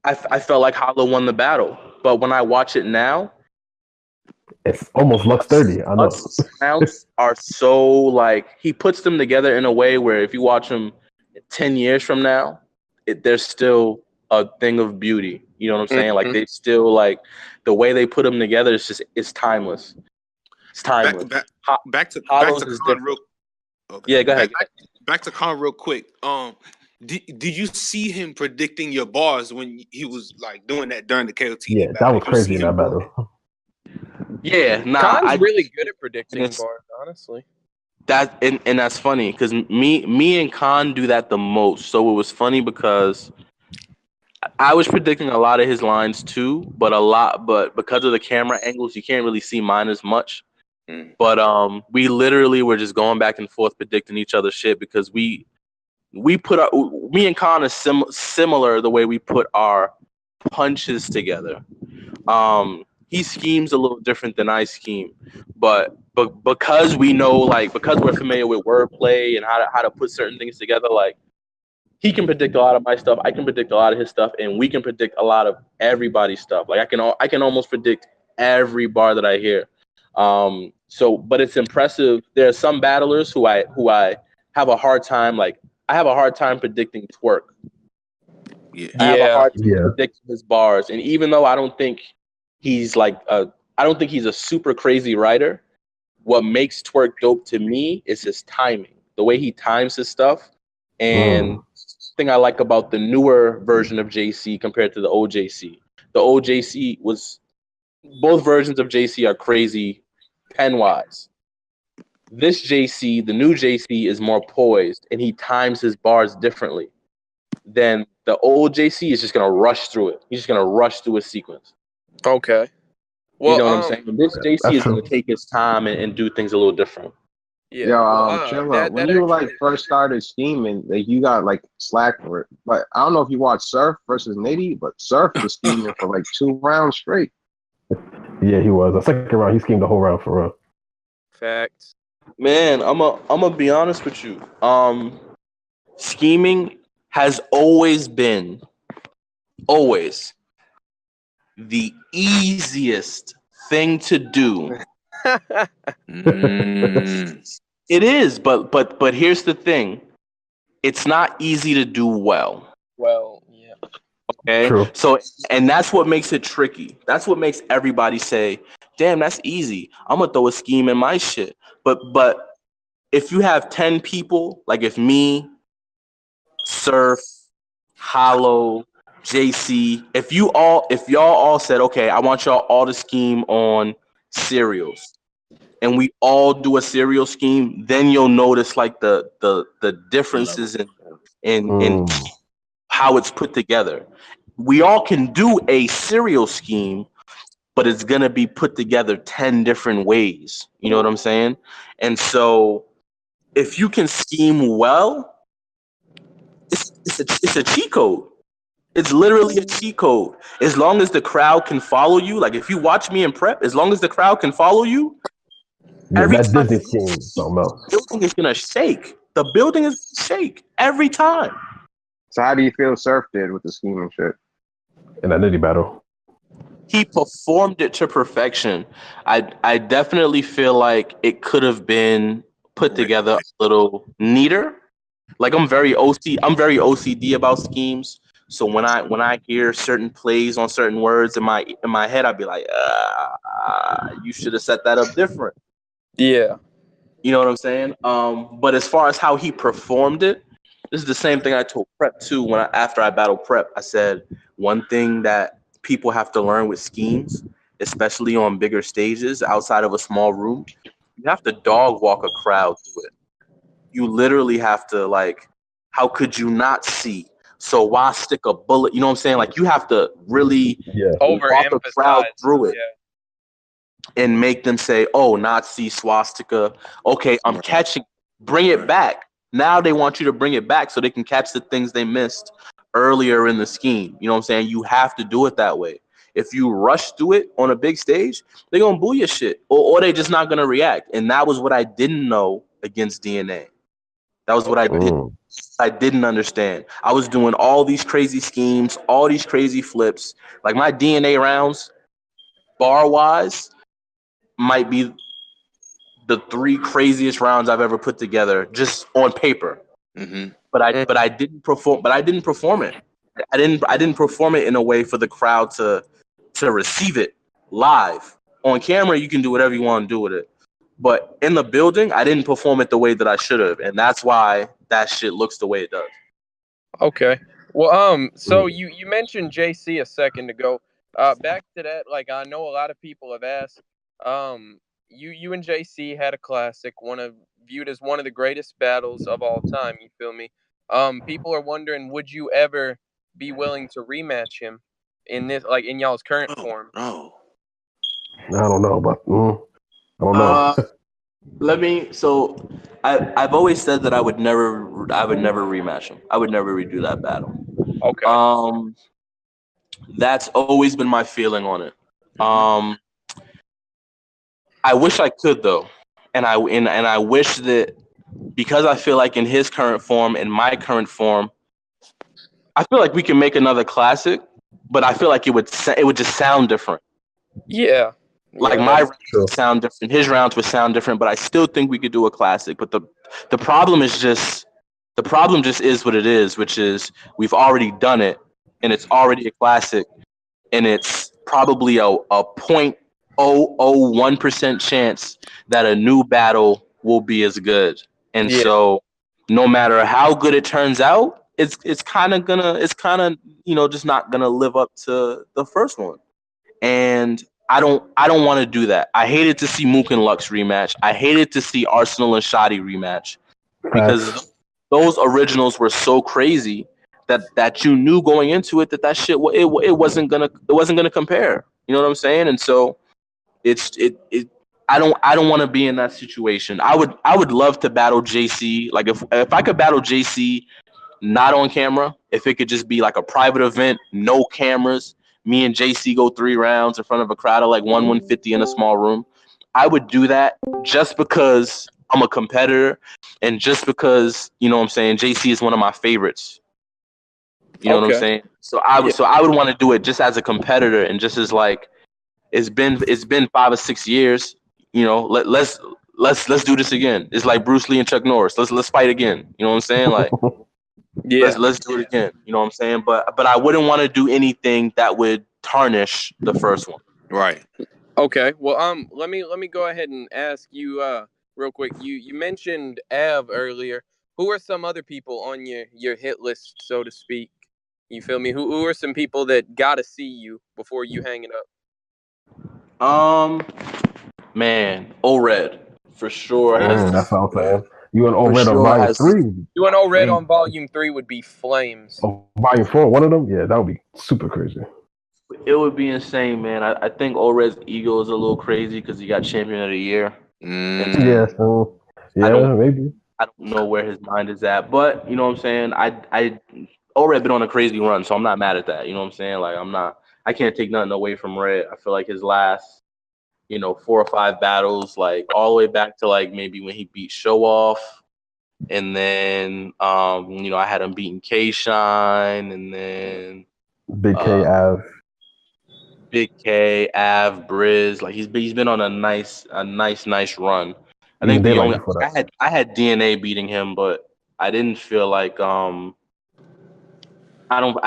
I felt like Hollow won the battle. But when I watch it now, it's almost Lux 30. I know. Sounds are so, like, he puts them together in a way where if you watch them 10 years from now, they're still a thing of beauty. You know what I'm saying? Like, they still, like, the way they put them together, it's timeless. It's timeless. Back to Khan real. Okay. Yeah, go ahead. Back to Khan real quick. Did you see him predicting your bars when he was like doing that during the KOTD? Yeah, battle? that was crazy in that battle. Yeah, Khan's really good at predicting bars, honestly. And that's funny because me and Khan do that the most. So it was funny because I was predicting a lot of his lines too, but because of the camera angles, you can't really see mine as much. But we literally were just going back and forth predicting each other's shit because me and Khan is similar the way we put our punches together. He schemes a little different than I scheme, but because we know, like, because we're familiar with wordplay and how to put certain things together, like, he can predict a lot of my stuff, I can predict a lot of his stuff, and we can predict a lot of everybody's stuff. Like, I can almost predict every bar that I hear. But it's impressive. There are some battlers who I have a hard time, like, I have a hard time predicting Twerk. Yeah. I have a hard time predicting his bars, and even though I don't think he's a super crazy writer, what makes Twerk dope to me is his timing, the way he times his stuff. And thing I like about the newer version of JC compared to the old JC. The old JC was, both versions of JC are crazy pen wise. This JC, the new JC, is more poised and he times his bars differently. Then the old JC is just gonna rush through it. He's just gonna rush through a sequence. Okay. Well, you know what I'm saying? This JC is gonna take his time and do things a little different. Yeah. Chilla, when you like first started scheming, like you got like slack for it. But I don't know if you watched Surf versus Nitty, but Surf was scheming for like 2 rounds straight. Yeah, he was. The second round, he schemed the whole round for real. Facts. Man, I'm gonna be honest with you. Scheming has always been the easiest thing to do. It is, but here's the thing. It's not easy to do well. Well, yeah. Okay. True. So, and that's what makes it tricky. That's what makes everybody say, "Damn, that's easy. I'm gonna throw a scheme in my shit." But if you have 10 people, like if me, Surf, Hollow, JC, if y'all all said, "Okay, I want y'all all to scheme on cereals," and we all do a cereal scheme, then you'll notice like the differences in how it's put together. We all can do a cereal scheme, but it's gonna be put together 10 different ways. You know what I'm saying? And so if you can scheme well, it's a cheat code. It's literally a cheat code. As long as the crowd can follow you, like if you watch me in prep, as long as the crowd can follow you, every that time Disney scheme, something else. the building is gonna shake. The building is shake every time. So how do you feel Surf did with the scheme and shit? In that Nitty battle. He performed it to perfection. I definitely feel like it could have been put together a little neater. Like I'm very OCD about schemes. So when I hear certain plays on certain words in my head, I'd be like, you should have set that up different. Yeah. You know what I'm saying? But as far as how he performed it, this is the same thing I told Prep too. After I battled Prep, I said one thing that people have to learn with schemes, especially on bigger stages outside of a small room, you have to dog walk a crowd through it. You literally have to, like, how could you not see? So why stick a bullet? You know what I'm saying? Like you have to really walk the crowd through it. And make them say, "Oh, Nazi swastika. Okay, I'm catching. Bring it back." Now they want you to bring it back so they can catch the things they missed earlier in the scheme. You know what I'm saying? You have to do it that way. If you rush through it on a big stage, they're gonna boo your shit, or they're just not gonna react. And that was what I didn't know against DNA. That was what I didn't understand. I was doing all these crazy schemes, all these crazy flips. Like my DNA rounds, bar wise, might be the 3 craziest rounds I've ever put together just on paper. But I didn't perform it. I didn't perform it in a way for the crowd to receive it live. On camera, you can do whatever you want to do with it. But in the building, I didn't perform it the way that I should have, and that's why that shit looks the way it does. Okay. Well, so you mentioned JC a second ago. Back to that, like I know a lot of people have asked. You and JC had a classic, viewed as one of the greatest battles of all time. You feel me? People are wondering, would you ever be willing to rematch him in this, like in y'all's current form? I don't know, but I don't know. So I've always said that I would never rematch him. I would never redo that battle. Okay. That's always been my feeling on it. I wish I could though, and I wish that, because I feel like in his current form, in my current form, I feel like we can make another classic, but I feel like it would just sound different. Yeah. Like my rounds would sound different, his rounds would sound different, but I still think we could do a classic. But the problem just is what it is, which is we've already done it, and it's already a classic, and it's probably a 0.001% chance that a new battle will be as good. And so no matter how good it turns out, it's kind of just not gonna live up to the first one. And I don't want to do that. I hated to see Mook and Lux rematch. I hated to see Arsenal and Shoddy rematch, because those originals were so crazy that you knew going into it that shit it wasn't gonna compare. You know what I'm saying? And so I don't want to be in that situation. I would love to battle JC. Like if I could battle JC not on camera, if it could just be like a private event, no cameras, me and JC go 3 rounds in front of a crowd of like 150 in a small room, I would do that just because I'm a competitor, and just because, you know what I'm saying, JC is one of my favorites. You know what I'm saying? So I would want to do it just as a competitor, and just as like it's been 5 or 6 years. You know, let's do this again. It's like Bruce Lee and Chuck Norris. Let's fight again. You know what I'm saying? Like let's do it again. You know what I'm saying? But I wouldn't want to do anything that would tarnish the first one. Right. Okay. Well, let me go ahead and ask you real quick. You mentioned Av earlier. Who are some other people on your hit list, so to speak? You feel me? Who are some people that gotta see you before you hang it up? Man, O-Red for sure. That's what I'm saying. You and O-Red on sure volume 3. You and O-Red on volume 3 would be flames. Oh, volume 4, one of them? Yeah, that would be super crazy. It would be insane, man. I think O-Red's ego is a little crazy because he got champion of the year. Yeah, maybe. I don't know where his mind is at, but you know what I'm saying? I O-Red been on a crazy run, so I'm not mad at that. You know what I'm saying? Like I can't take nothing away from Red. I feel like his last, 4 or 5 battles, like all the way back to like maybe when he beat Show Off, and then I had him beating K-Shine, and then Big K Av. Big K, Av, Briz. Like he's been on a nice run. I think the only I had DNA beating him, but I didn't feel like I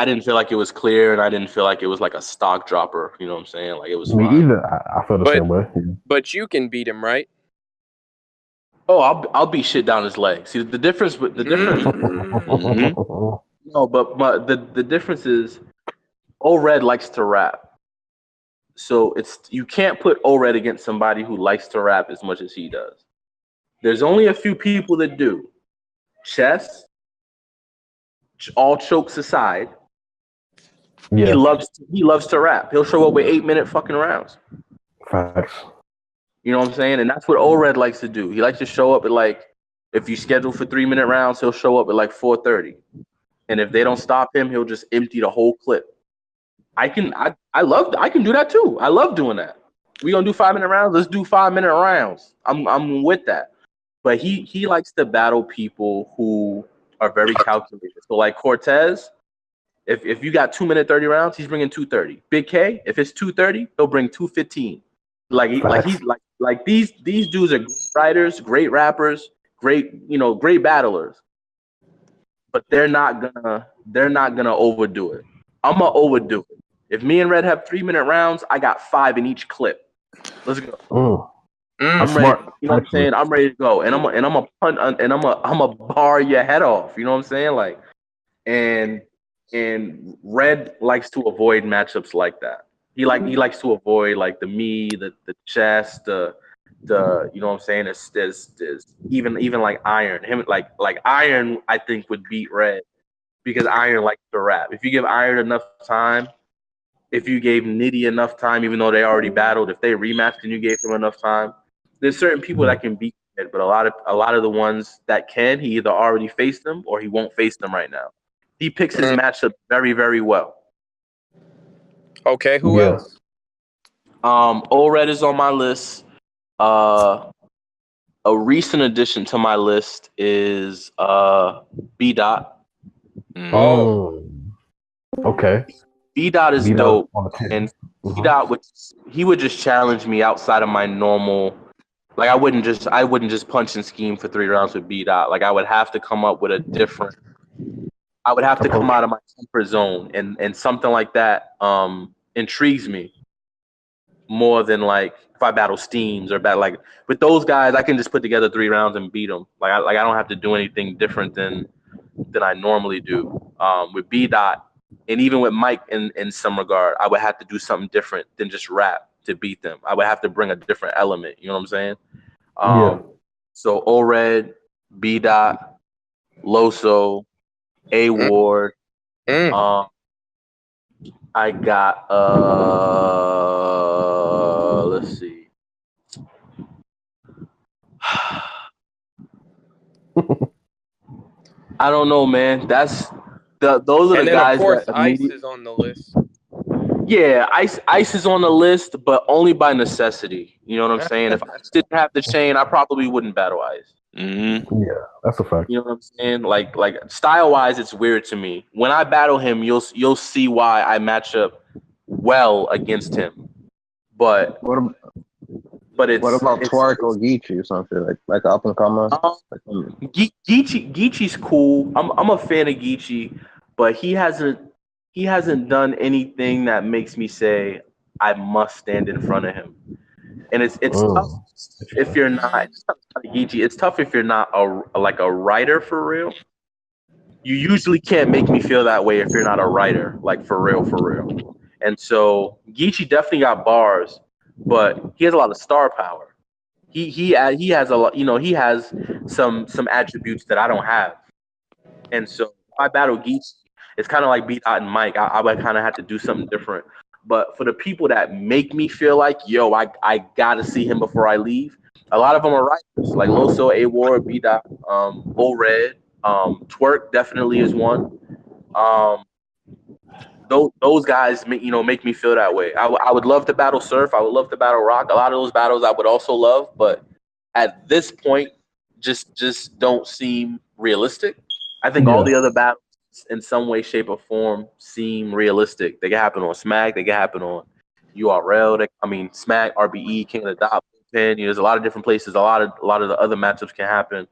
didn't feel like it was clear, and I didn't feel like it was like a stock dropper. You know what I'm saying? Like it was Me fine. either. I feel the same way. But you can beat him, right? Oh, I'll beat shit down his leg. See the difference. No, but the difference is, O-Red likes to rap. So you can't put O-Red against somebody who likes to rap as much as he does. There's only a few people that do. Chess, all jokes aside, he loves to rap. He'll show up with 8-minute fucking rounds. Facts. You know what I'm saying? And that's what O-Red likes to do. He likes to show up at like, if you schedule for 3-minute rounds, he'll show up at like 4:30. And if they don't stop him, he'll just empty the whole clip. I can do that too. I love doing that. We gonna do 5-minute rounds? Let's do 5-minute rounds. I'm with that. But he likes to battle people who are very calculated. So like Cortez, if you got 2-minute 30 rounds, he's bringing 2:30. Big K, if it's 2:30, he'll bring 2:15. Like these dudes are great writers, great rappers, great battlers. But they're not gonna overdo it. I'm gonna overdo it. If me and Red have 3-minute rounds, I got 5 in each clip. Let's go. I'm ready. You know what I'm saying? I'm ready to go, and I'm a punt, and I'm a bar your head off. You know what I'm saying? Like, and Red likes to avoid matchups like that. He likes to avoid like the chess, the you know what I'm saying? There's even like Iron. Him like Iron, I think would beat Red because Iron likes to rap. If you give Iron enough time, if you gave Nitty enough time, even though they already battled, if they rematched and you gave him enough time, there's certain people that can beat it, but a lot of the ones that can, he either already faced them or he won't face them right now. He picks his matchup very, very well. Okay, who else? O-Red is on my list. A recent addition to my list is B Dot. Oh, okay. B Dot is dope, and B Dot would just challenge me outside of my normal. Like I wouldn't just punch and scheme for 3 rounds with B Dot. Like I would have to come up with a different. I would have to come out of my comfort zone, and something like that intrigues me more than like if I battle Steams or like with those guys. I can just put together 3 rounds and beat them. I don't have to do anything different than I normally do. With B Dot and even with Mike in some regard, I would have to do something different than just rap to beat them. I would have to bring a different element. You know what I'm saying? So O-Red, B Dot, Loso, A Ward. I got let's see. I don't know, man. Those are the guys. And then of course Ice is on the list. Yeah, Ice is on the list, but only by necessity. You know what I'm saying? If I didn't have the chain, I probably wouldn't battle Ice. Mm-hmm. Yeah, that's a fact. You know what I'm saying? Like style wise, it's weird to me. When I battle him, you'll see why I match up well against him. But what about Twerk or Geechee or something like an up and comer? Geechee's cool. I'm a fan of Geechee, but he hasn't done anything that makes me say I must stand in front of him. And it's tough if you're not Geechee. It's tough if you're not a writer for real. You usually can't make me feel that way if you're not a writer, like for real. And so Geechee definitely got bars, but he has a lot of star power. He has a lot, he has some attributes that I don't have. And so if I battle Geechee, it's kind of like B Dot and Mike. I would kind of have to do something different. But for the people that make me feel like, yo, I gotta see him before I leave, a lot of them are writers, like Loso, A Ward, B Dot, O-Red, Twerk definitely is one. Those guys make me feel that way. I would love to battle Surf. I would love to battle Rock. A lot of those battles I would also love, but at this point, just don't seem realistic. I think all the other battles, in some way, shape, or form, seem realistic. They can happen on Smack. They can happen on URL. Smack, RBE, King of the Dot, Pen. There's a lot of different places. A lot of the other matchups can happen.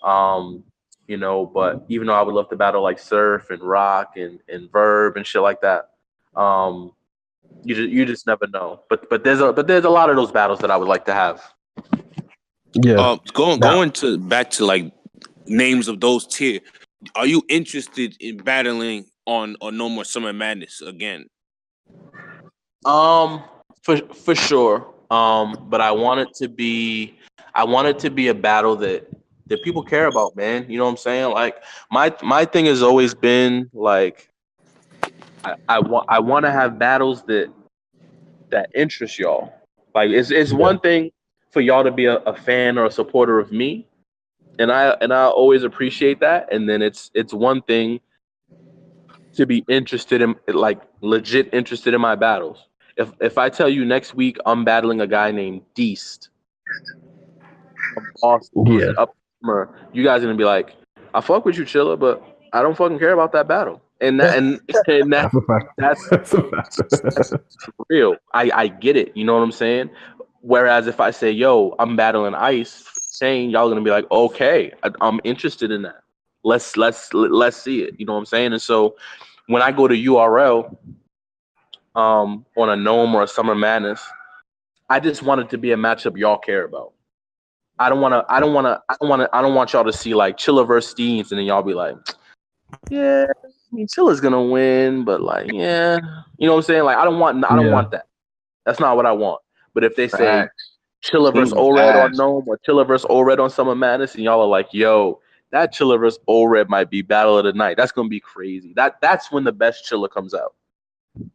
But even though I would love to battle like Surf and Rock and Verb and shit like that, you just never know. But there's a lot of those battles that I would like to have. Yeah. Going back to like names of those tier. Are you interested in battling on No More Summer Madness again? For sure. But I want it to be a battle that people care about, man. You know what I'm saying? Like my thing has always been like I want to have battles that interest y'all. Like it's one thing for y'all to be a fan or a supporter of me. And I always appreciate that. And then it's one thing to be interested in, like legit interested in my battles. If I tell you next week I'm battling a guy named Deast from Boston, who's an upcomer, you guys are gonna be like, I fuck with you, Chilla, but I don't fucking care about that battle. And that's real. I get it. You know what I'm saying? Whereas if I say, yo, I'm battling Ice, saying y'all gonna be like, okay, I'm interested in that. Let's see it. You know what I'm saying? And so when I go to URL, on a Gnome or a Summer Madness, I just want it to be a matchup y'all care about. I don't want y'all to see like Chilla versus Steens and then y'all be like, yeah, Chilla's gonna win, but like, yeah, you know what I'm saying? Like, I don't want that. That's not what I want. But if they say Chilla versus O-Red on Gnome or Chilla versus O-Red on Summer Madness, and y'all are like, yo, that Chilla versus O-Red might be battle of the night. That's gonna be crazy. That's when the best Chilla comes out.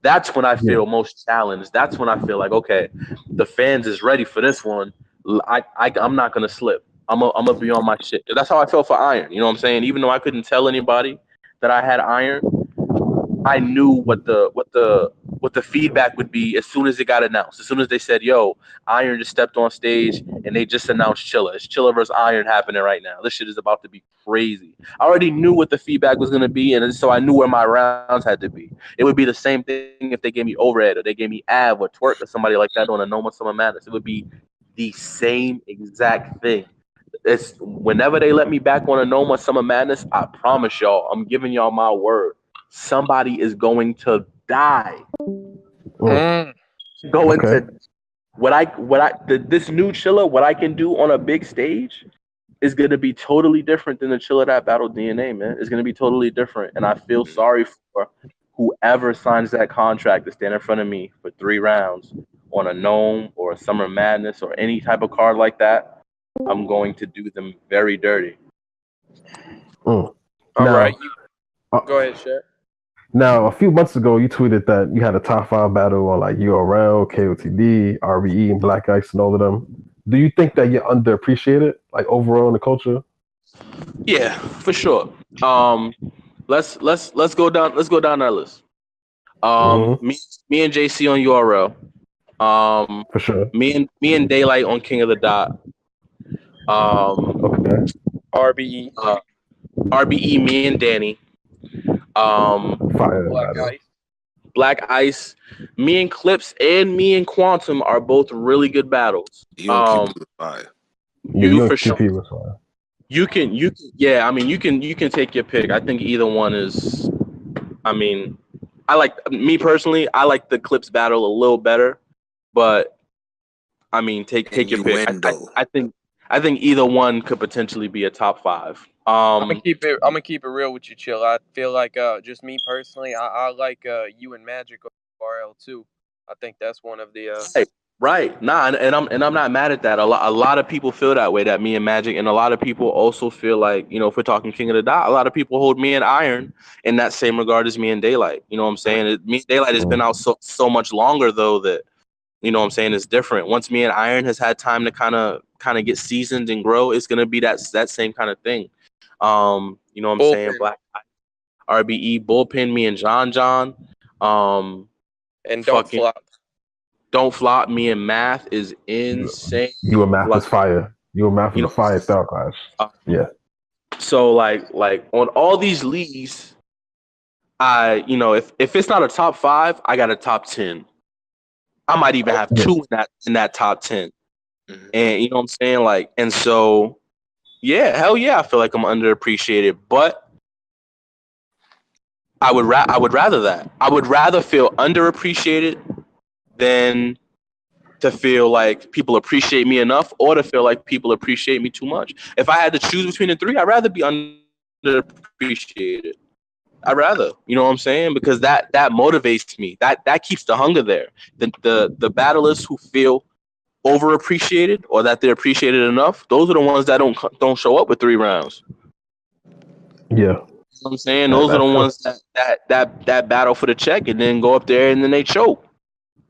That's when I feel most challenged. That's when I feel like, okay, the fans is ready for this one I'm not gonna slip. I'm gonna be on my shit. That's how I felt for Iron. You know what I'm saying? Even though I couldn't tell anybody that I had Iron, I knew what the feedback would be as soon as it got announced. As soon as they said, "Yo, Iron just stepped on stage," and they just announced Chilla. It's Chilla versus Iron happening right now. This shit is about to be crazy. I already knew what the feedback was gonna be, and so I knew where my rounds had to be. It would be the same thing if they gave me Overhead or they gave me Av or Twerk or somebody like that on a No More Summer Madness. It would be the same exact thing. It's whenever they let me back on a No More Summer Madness, I promise y'all, I'm giving y'all my word. Somebody is going to die. Mm. Going to this new Chilla, what I can do on a big stage is gonna be totally different than the Chilla that battled DNA, man. It's gonna be totally different. And I feel sorry for whoever signs that contract to stand in front of me for 3 rounds on a Gnome or a Summer Madness or any type of card like that. I'm going to do them very dirty. All right. Go ahead, Shaq. Now, a few months ago, you tweeted that you had a top 5 battle on like URL, KOTD, RWM, and Black Ice, and all of them. Do you think that you're underappreciated, like overall in the culture? Yeah, for sure. Let's go down. Let's go down that list. Me and JC on URL. For sure. Me and Daylight on King of the Dot. Okay. RBE. RBE. Me and Danny. Fire Black battle. Ice. Black Ice. Me and Clips and me and Quantum are both really good battles. You and QP was fire. You for sure. QP was fire. You can yeah, I mean you can take your pick. I think either one is I mean, I like me personally, I like the Clips battle a little better, but I mean take your pick. I think either one could potentially be a top 5. I'm gonna keep it real with you, Chill. I feel like just me personally, I like you and Magic RL too. I think that's one of the Right. Nah, and I'm not mad at that. A lot of people feel that way, that me and Magic, and a lot of people also feel like, you know, if we're talking King of the Dot, a lot of people hold me and Iron in that same regard as me and Daylight. You know what I'm saying? Me and Daylight has been out so much longer though that, you know what I'm saying, it's different. Once me and Iron has had time to kind of get seasoned and grow, it's gonna be that same kind of thing. You know what I'm saying? Black RBE, Bullpen, me and John. And Don't Flop, me and Math is insane. You and Math is fire. You and Math is a fire style clash. Yeah. So like on all these leagues, if it's not a top 5, I got a top 10. I might even have 2 in that top 10. And you know what I'm saying? Like, and so yeah, hell yeah, I feel like I'm underappreciated, but I would rather that. I would rather feel underappreciated than to feel like people appreciate me enough or to feel like people appreciate me too much. If I had to choose between the 3, I'd rather be underappreciated. I'd rather, you know what I'm saying? Because that motivates me. That keeps the hunger there. The battlers who feel overappreciated or that they're appreciated enough, those are the ones that don't show up with 3 rounds. Yeah. You know what I'm saying? Those are the ones that battle for the check and then go up there and then they choke.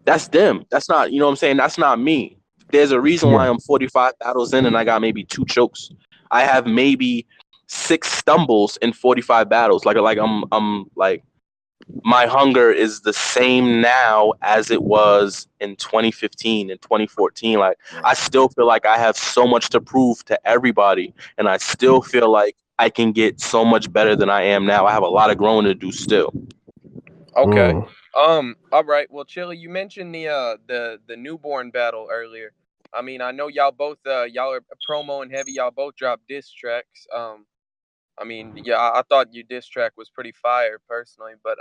That's them. That's not, you know what I'm saying? That's not me. There's a reason why I'm 45 battles in and I got maybe 2 chokes. I have maybe 6 stumbles in 45 battles. Like I'm like, my hunger is the same now as it was in 2015 and 2014. Like, I still feel like I have so much to prove to everybody, and I still feel like I can get so much better than I am now. I have a lot of growing to do still. Okay. All right. Well, Chilla, you mentioned the newborn battle earlier. I mean, I know y'all both y'all are promo and heavy. Y'all both dropped diss tracks. I mean, yeah, I thought your diss track was pretty fire personally, but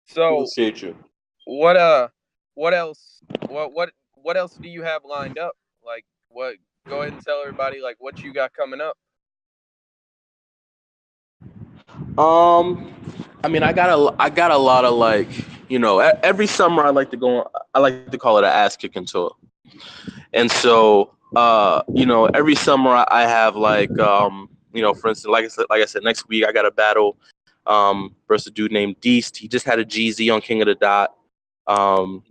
so appreciate you. What else? What else do you have lined up? Like, what? Go ahead and tell everybody like what you got coming up. I mean, I got a lot of, like, you know, every summer I like to call it an ass kicking tour. And so, you know, every summer I have like, you know, for instance, like I said, next week I got a battle versus a dude named Deast. He just had a GZ on King of the Dot. So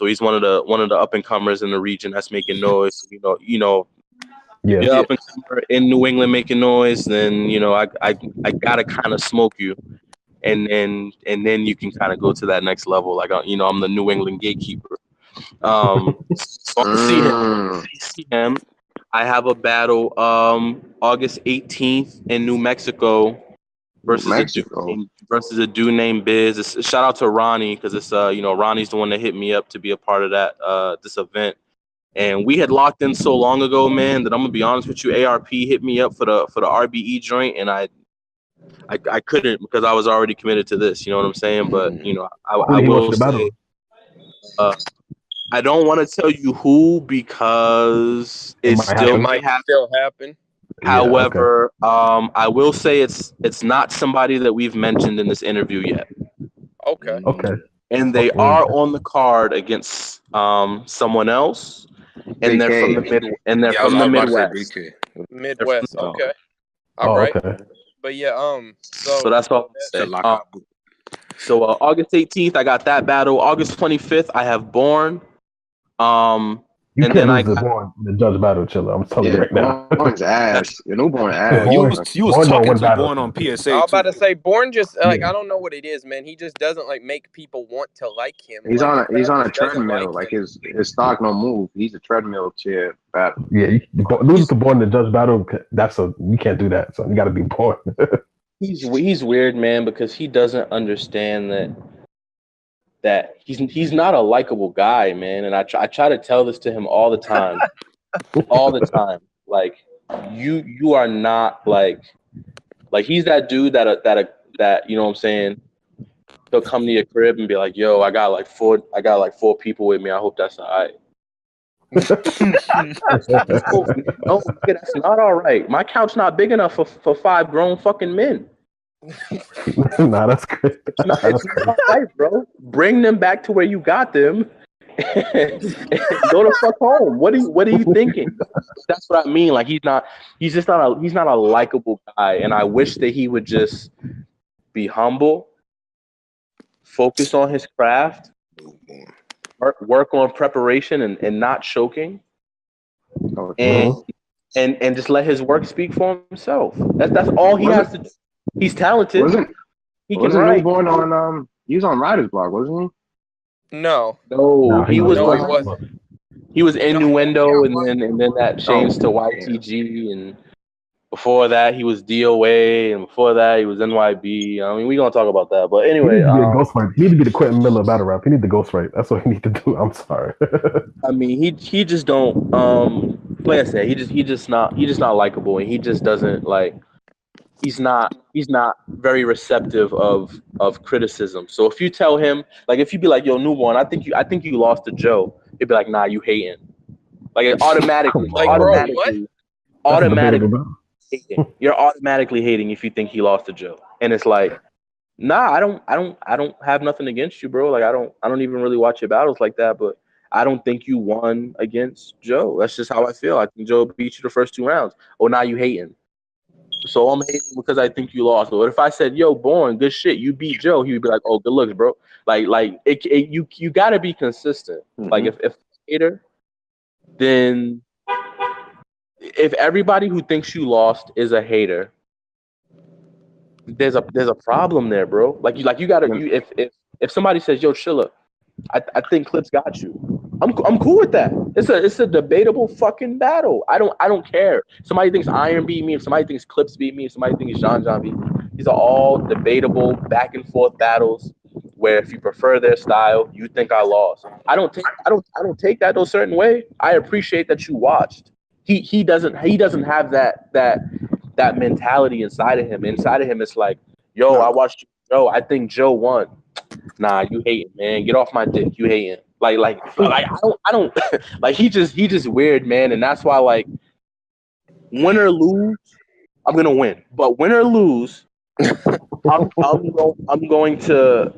he's one of the up and comers in the region that's making noise. If Yeah. you're up and comer in New England making noise, then I gotta kind of smoke you, and then you can kind of go to that next level. Like I'm the New England gatekeeper. So I see him. I have a battle August 18th in New Mexico versus a dude named Biz. Shout out to Ronnie because it's Ronnie's the one that hit me up to be a part of that this event. And we had locked in so long ago, man, that I'm gonna be honest with you. ARP hit me up for the RBE joint, and I couldn't because I was already committed to this. You know what I'm saying? But I will say, I don't want to tell you who because it still might happen. However, I will say it's not somebody that we've mentioned in this interview yet. Okay. And they are on the card against someone else, and they're from the Midwest. Midwest. Okay. All right. Okay. But yeah, so that's all. So August 18th, I got that battle. August 25th, I have Born. You can't lose the judge battle, Chilla. I'm telling you right now. Born's ass. Your newborn ass. You was talking to Born on PSA. I was about to say Born just I don't know what it is, man. He just doesn't make people want to like him. He's on a treadmill. Like his stock don't move. He's a treadmill chair battle. Yeah, losing to Born in the judge battle. You can't do that. So you got to be Born. He's weird, man, because he doesn't understand that he's not a likable guy, man. And I try to tell this to him all the time. Like you are not like he's that dude that you know what I'm saying, he'll come to your crib and be like, yo, I got like four people with me. I hope that's all right. No, that's not all right. My couch not big enough for 5 grown fucking men. Nah, that's good. It's not all right, bro. Bring them back to where you got them. And go the fuck home. What are you thinking? That's what I mean. Like he's not a likable guy, and I wish that he would just be humble, focus on his craft, work on preparation and not choking, and just let his work speak for himself. That's all he has to do. He's talented. He can write. Newborn on he was on Writer's Block, wasn't he? No, he wasn't. He was Innuendo, and then that changed to YTG, and before that he was DOA, and before that he was NYB. I mean, we're gonna talk about that, but anyway, he need to be the Quentin Miller battle rap. He need the ghostwrite. That's what he need to do. I'm sorry. I mean, he just don't. Like I said, he just not likable, and he just doesn't like. He's not very receptive of criticism. So if you tell him, like, if you be like, yo, Newborn, I think you lost to Joe, he'd be like, nah, you hating. Like it automatically, automatically hating. You're automatically hating if you think he lost to Joe. And it's like, nah, I don't have nothing against you, bro. Like I don't even really watch your battles like that, but I don't think you won against Joe. That's just how I feel. I think Joe beat you the first 2 rounds. Oh, now you hating. So I'm hating because I think you lost. But if I said, yo, Born, good shit, you beat Joe, he would be like, oh, good looks, bro. You got to be consistent. Mm-hmm. Like if hater, then if everybody who thinks you lost is a hater, there's a problem there, bro. You got to if somebody says, yo, Chilla, I think Clips got you. I'm cool with that. It's a debatable fucking battle. I don't care. Somebody thinks Iron beat me. If somebody thinks Clips beat me. If somebody thinks John beat me. These are all debatable back and forth battles where if you prefer their style, you think I lost. I don't take that no certain way. I appreciate that you watched. He doesn't have that mentality inside of him. Inside of him, it's like, yo, I watched Joe. I think Joe won. Nah, you hating, man. Get off my dick. You hating. Like I don't like he just weird, man. And that's why, like, win or lose, I'm gonna win. But win or lose, I'm going to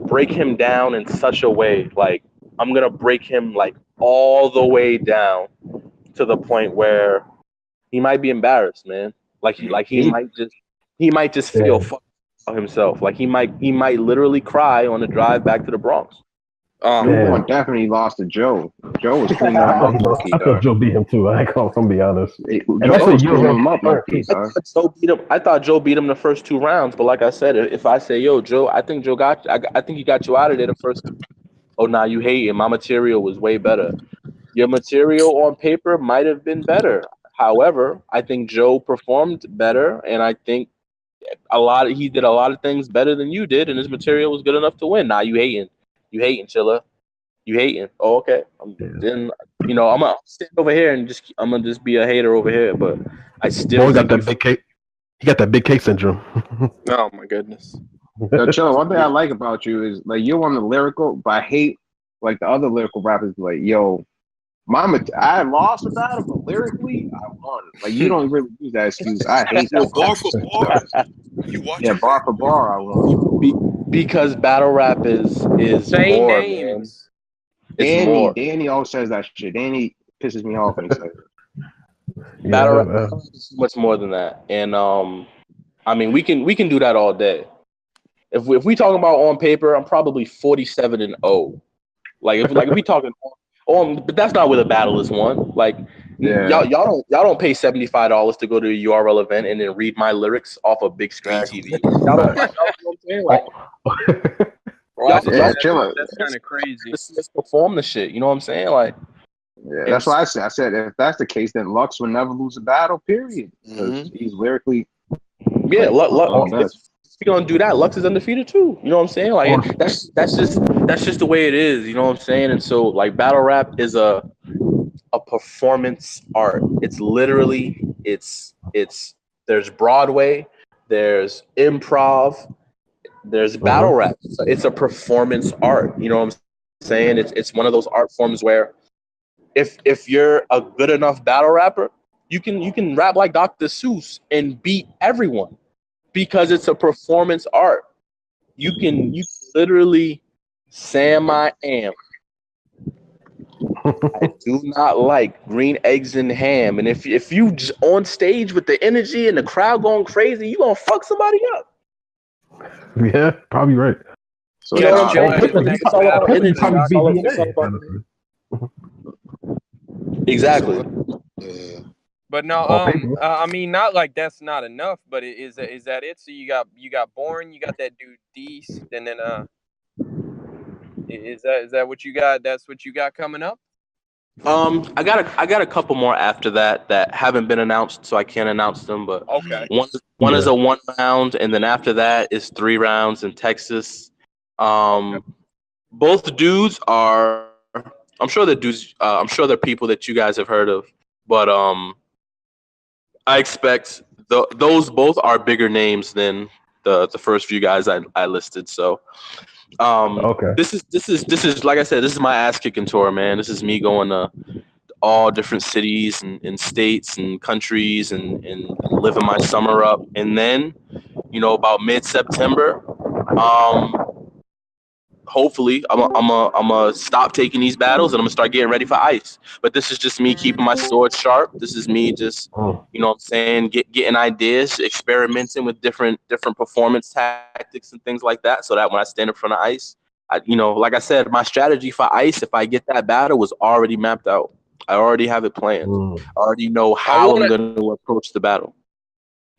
break him down in such a way, like I'm gonna break him like all the way down to the point where he might be embarrassed, man. He might just feel fucked himself. Like he might literally cry on the drive back to the Bronx. Newborn definitely lost to Joe. Joe was cleaning him up, low-key, I thought Joe beat him too. I ain't gonna be honest. Joe was cleaning him up, low-key, son. I thought Joe beat him the first 2 rounds, but like I said, if I say, yo, Joe, I think Joe got, I think he got you out of there the first. Oh, nah, you hating. My material was way better. Your material on paper might have been better. However, I think Joe performed better, and I think he did a lot of things better than you did, and his material was good enough to win. Nah, you hating, Chilla. You hating? Oh, okay. Then I'm gonna stand over here and I'm gonna just be a hater over here. But I still got that big cake. He got that big cake syndrome. Oh my goodness. Yo, Chilla, one thing I like about you is like you're on the lyrical, but I hate like the other lyrical rappers. Like, yo, I lost the battle, but lyrically I won. Like you don't really use that excuse. I hate that. Bar for bar. You watch yeah, bar for bar, I won. Because battle rap is Say more, names. man. It's more. Danny always says that shit. Danny pisses me off when he says it. Battle rap is much more than that, and I mean we can do that all day. If we talking about on paper, I'm probably 47-0. Like if we talking on, but that's not where the battle is won. Like y'all don't pay $75 to go to a URL event and then read my lyrics off a big screen TV. Y'all don't. You know what I'm saying? Like, that's kind of crazy. Let's perform the shit. You know what I'm saying? Like, yeah, that's why I said if that's the case, then Lux will never lose a battle. Period. Because he's lyrically. Yeah, Lux. If you're gonna do that, Lux is undefeated too. You know what I'm saying? Like that's just the way it is. You know what I'm saying? And so like battle rap is a performance art. It's literally it's there's Broadway, there's improv, there's battle rap. It's a performance art. You know what I'm saying? It's one of those art forms where if you're a good enough battle rapper, you can rap like Dr. Seuss and beat everyone because it's a performance art. You literally Sam I am. I do not like green eggs and ham. And if you just on stage with the energy and the crowd going crazy, you gonna fuck somebody up. Yeah, probably right. So exactly. But no, I mean, not like that's not enough, but is that it? So you got Born, you got that dude Deast, and then is that what you got? That's what you got coming up? I got a couple more after that haven't been announced, so I can't announce them. But okay, one is a 1 round, and then after that is 3 rounds in Texas. Both dudes are. I'm sure they're dudes. I'm sure they're people that you guys have heard of, but I expect those both are bigger names than the first few guys I listed. So. This is like I said, this is my ass kicking tour, man. This is me going to all different cities and states and countries and living my summer up. And then, about mid-September, hopefully I'm gonna stop taking these battles and I'm gonna start getting ready for ice. But this is just me keeping my sword sharp. This is me just, what I'm saying, getting ideas, experimenting with different performance tactics and things like that, so that when I stand in front of ice, like I said, my strategy for ice, if I get that battle, was already mapped out. I already have it planned. I already know how I'm going to approach the battle.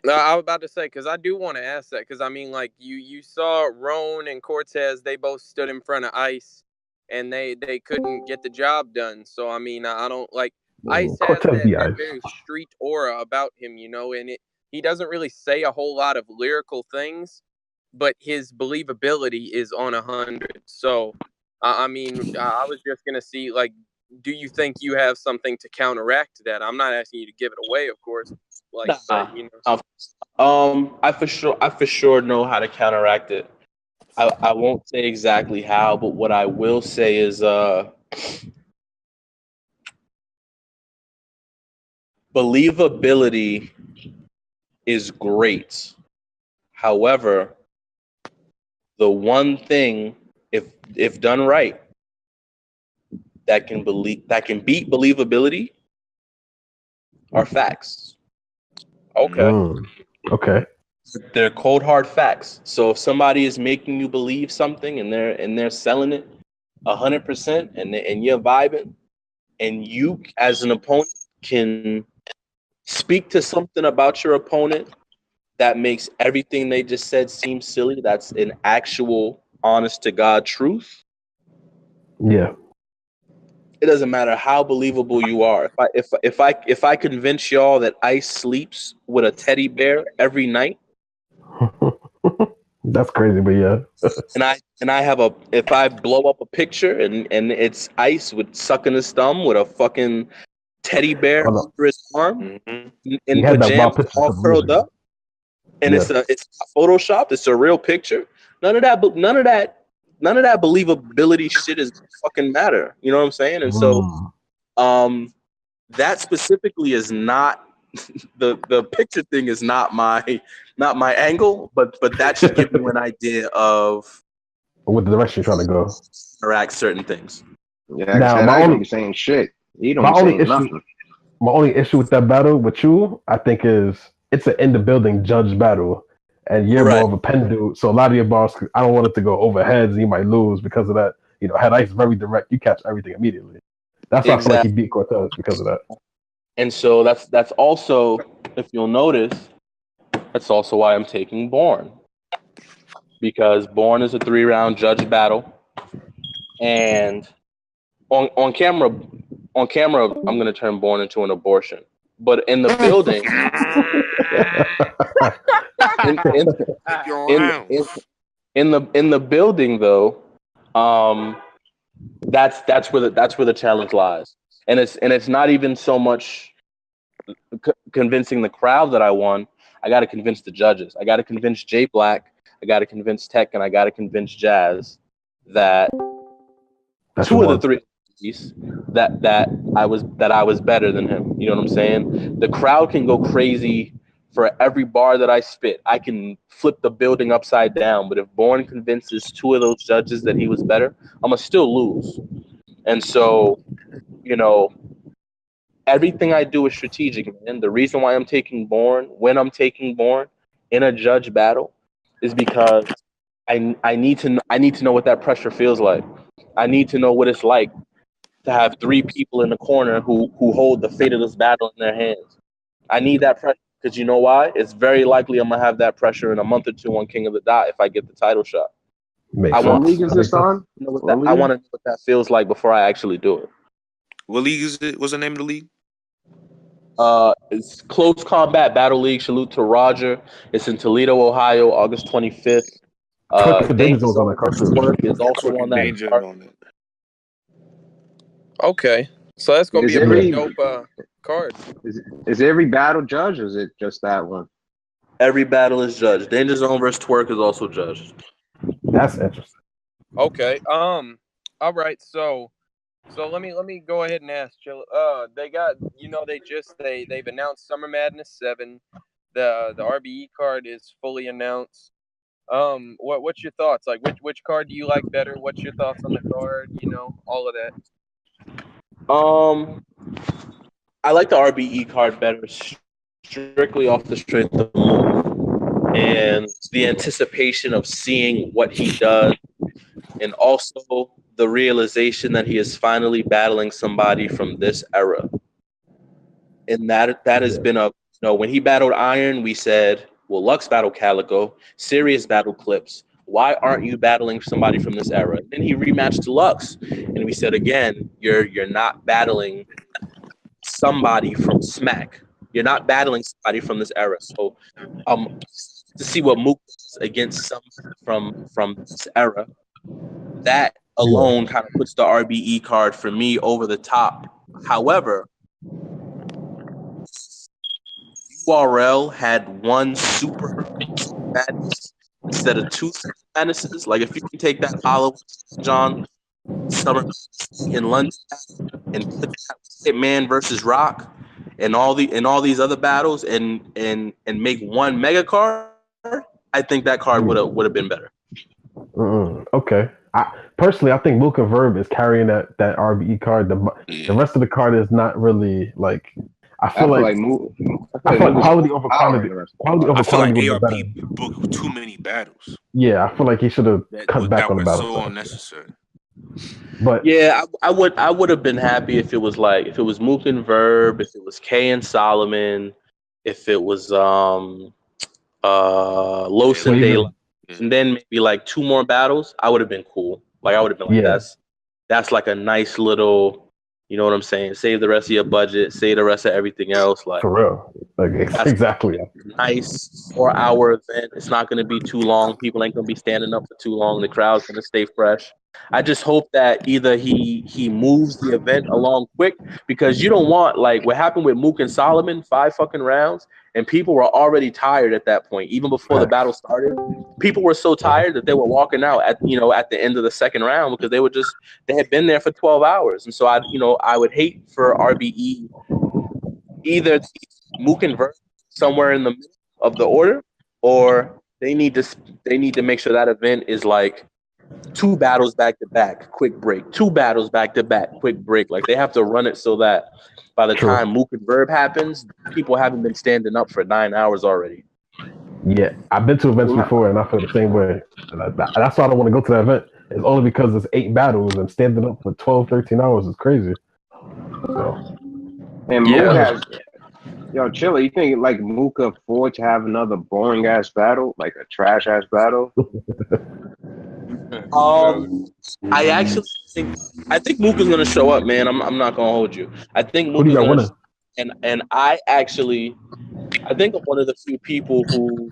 No, I was about to say, because I do want to ask that, because I mean, like you saw Roan and Cortez, they both stood in front of Ice, and they couldn't get the job done. So I mean, I don't like Ice has that very street aura about him, and he doesn't really say a whole lot of lyrical things, but his believability is on 100. So I mean, I was just gonna see, like, do you think you have something to counteract that? I'm not asking you to give it away, of course. Like, but, I for sure know how to counteract it. I won't say exactly how, but what I will say is believability is great. However, the one thing, if done right, that can beat believability are facts. Okay. They're cold hard facts. So if somebody is making you believe something and they're selling it, 100% and you're vibing, and you as an opponent can speak to something about your opponent that makes everything they just said seem silly, that's an actual honest to God truth. Yeah. It doesn't matter how believable you are. If I convince y'all that Ice sleeps with a teddy bear every night, That's crazy, but yeah. and I have if I blow up a picture and it's Ice with sucking his thumb with a fucking teddy bear under his arm in had that wild pajamas picture all some years curled ago. up, and Yes. it's photoshopped, it's a real picture. None of that believability shit is fucking matter. You know what I'm saying? And so that specifically is not the picture thing is not my angle, but that should give you an idea of what direction you're trying to go. Interact certain things. Yeah, now my only be saying shit. He don't be saying nothing. My only issue with that battle with you, I think, is it's an in the building judge battle, and you're more of a pen dude. So a lot of your bars, I don't want it to go over heads. You might lose because of that. You know, Head Ice is very direct. You catch everything immediately. That's why I feel like he beat Cortez because of that. And so that's also, if you'll notice, that's also why I'm taking Born, because Born is a 3-round judge battle, and on camera, I'm gonna turn Born into an abortion. But in the building, in the building though, that's where the challenge lies, and it's not even so much convincing the crowd that I won. I got to convince the judges. I got to convince Jay Black. I got to convince Tech, and I got to convince Jazz that two of the three that I was better than him. You know what I'm saying? The crowd can go crazy for every bar that I spit. I can flip the building upside down, but if Born convinces two of those judges that he was better, I'm gonna still lose. And so, you know, everything I do is strategic, man. The reason why I'm taking Born, when I'm taking Born in a judge battle, is because I need to know what that pressure feels like. I need to know what it's like to have three people in the corner who hold the fate of this battle in their hands. I need that pressure because you know why? It's very likely I'm gonna have that pressure in a month or two on King of the Dot if I get the title shot. What league is this on? I want to know what that feels like before I actually do it. What league is it? What's the name of the league? It's Close Combat Battle League. Salute to Roger. It's in Toledo, Ohio, August 25th. Danger Zone versus Work is also on that card. Okay, so that's gonna be a pretty dope card. Is every battle judged, or is it just that one? Every battle is judged. Danger Zone versus Twerk is also judged. That's interesting. Okay. All right. So let me go ahead and ask Chilla. They got, they've announced Summer Madness 7. The RBE card is fully announced. What's your thoughts? Like which card do you like better? What's your thoughts on the card? You know, all of that. I like the RBE card better, strictly off the strength of Mook and the anticipation of seeing what he does, and also the realization that he is finally battling somebody from this era. And that has been when he battled Iron, we said, well, Lux battled Calico, Sirius battled Clips. Why aren't you battling somebody from this era? Then he rematched to Lux, and we said again, you're not battling somebody from Smack. You're not battling somebody from this era. So, to see what Mook does against some from this era, that alone kind of puts the RBE card for me over the top. However, URL had one super madness instead of two madnesses. Like if you can take that Hollow John Summer in London and put that Hitman versus Rock and all these other battles and make one mega card, I think that card would have been better. Okay. I think Mook and Verb is carrying that RBE card. The rest of the card is not really like. I feel like quality over quantity. Quality over quantity would be better. ARP booked too many battles. Yeah, I feel like he should have cut back on the battle. So unnecessary. But yeah, I would have been happy if it was Mook and Verb, if it was K and Solomon, if it was Los and Daylight, and then maybe like 2 more battles. I would have been cool. Like I would have been like, that's like a nice little, you know what I'm saying? Save the rest of your budget, save the rest of everything else. Like for real, like exactly. Nice 4-hour event. It's not going to be too long. People ain't going to be standing up for too long. The crowd's going to stay fresh. I just hope that either he moves the event along quick, because you don't want, like what happened with Mook and Solomon, 5 fucking rounds, and people were already tired at that point. Even before the battle started, people were so tired that they were walking out at the end of the second round, because they had been there for 12 hours. And so I would hate for RBE either Mook and Verb somewhere in the middle of the order, or they need to make sure that event is like 2 battles back to back, quick break, 2 battles back to back, quick break. Like they have to run it so that by the time Mook and Verb happens, people haven't been standing up for 9 hours already. Yeah, I've been to events before, and I feel the same way. And that's why I don't want to go to that event. It's only because it's 8 battles, and standing up for 12, 13 hours is crazy. So, and Mook has, Chilla, you think like Mook could afford to have another boring ass battle, like a trash ass battle? I think Mook is gonna show up, man. I'm not gonna hold you. I think Mook is gonna, and I think I'm one of the few people who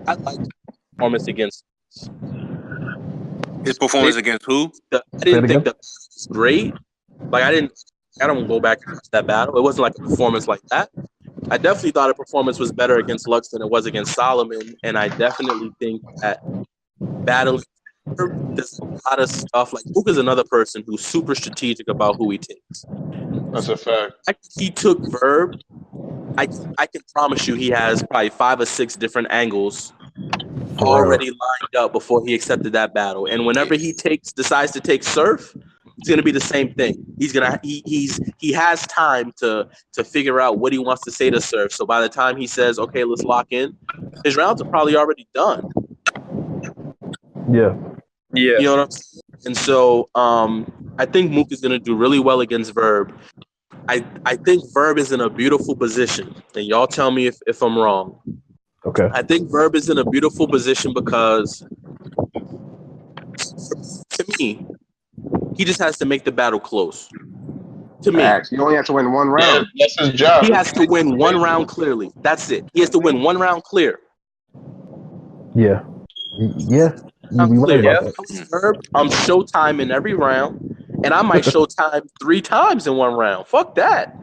I like his performance against. His performance against who? I didn't think that was great. Like I don't go back and watch that battle. It wasn't like a performance like that. I definitely thought a performance was better against Lux than it was against Solomon, and I definitely think that battling, there's a lot of stuff. Like Mook is another person who's super strategic about who he takes. That's a fact. He took Verb. I can promise you he has probably 5 or 6 different angles already lined up before he accepted that battle. And whenever he decides to take Surf, it's gonna be the same thing. He has time to figure out what he wants to say to Surf. So by the time he says, okay, let's lock in, his rounds are probably already done. Yeah. You know what I'm saying? And so I think Mook is gonna do really well against Verb. I think Verb is in a beautiful position, and y'all tell me if I'm wrong. Okay. I think Verb is in a beautiful position because, to me, he just has to make the battle close. To me, you only have to win 1 round. Yeah, that's his job. He has to win 1 round clearly. That's it. He has to win 1 round clear. Yeah. Verb, I'm showtime in every round, and I might showtime 3 times in 1 round. Fuck that.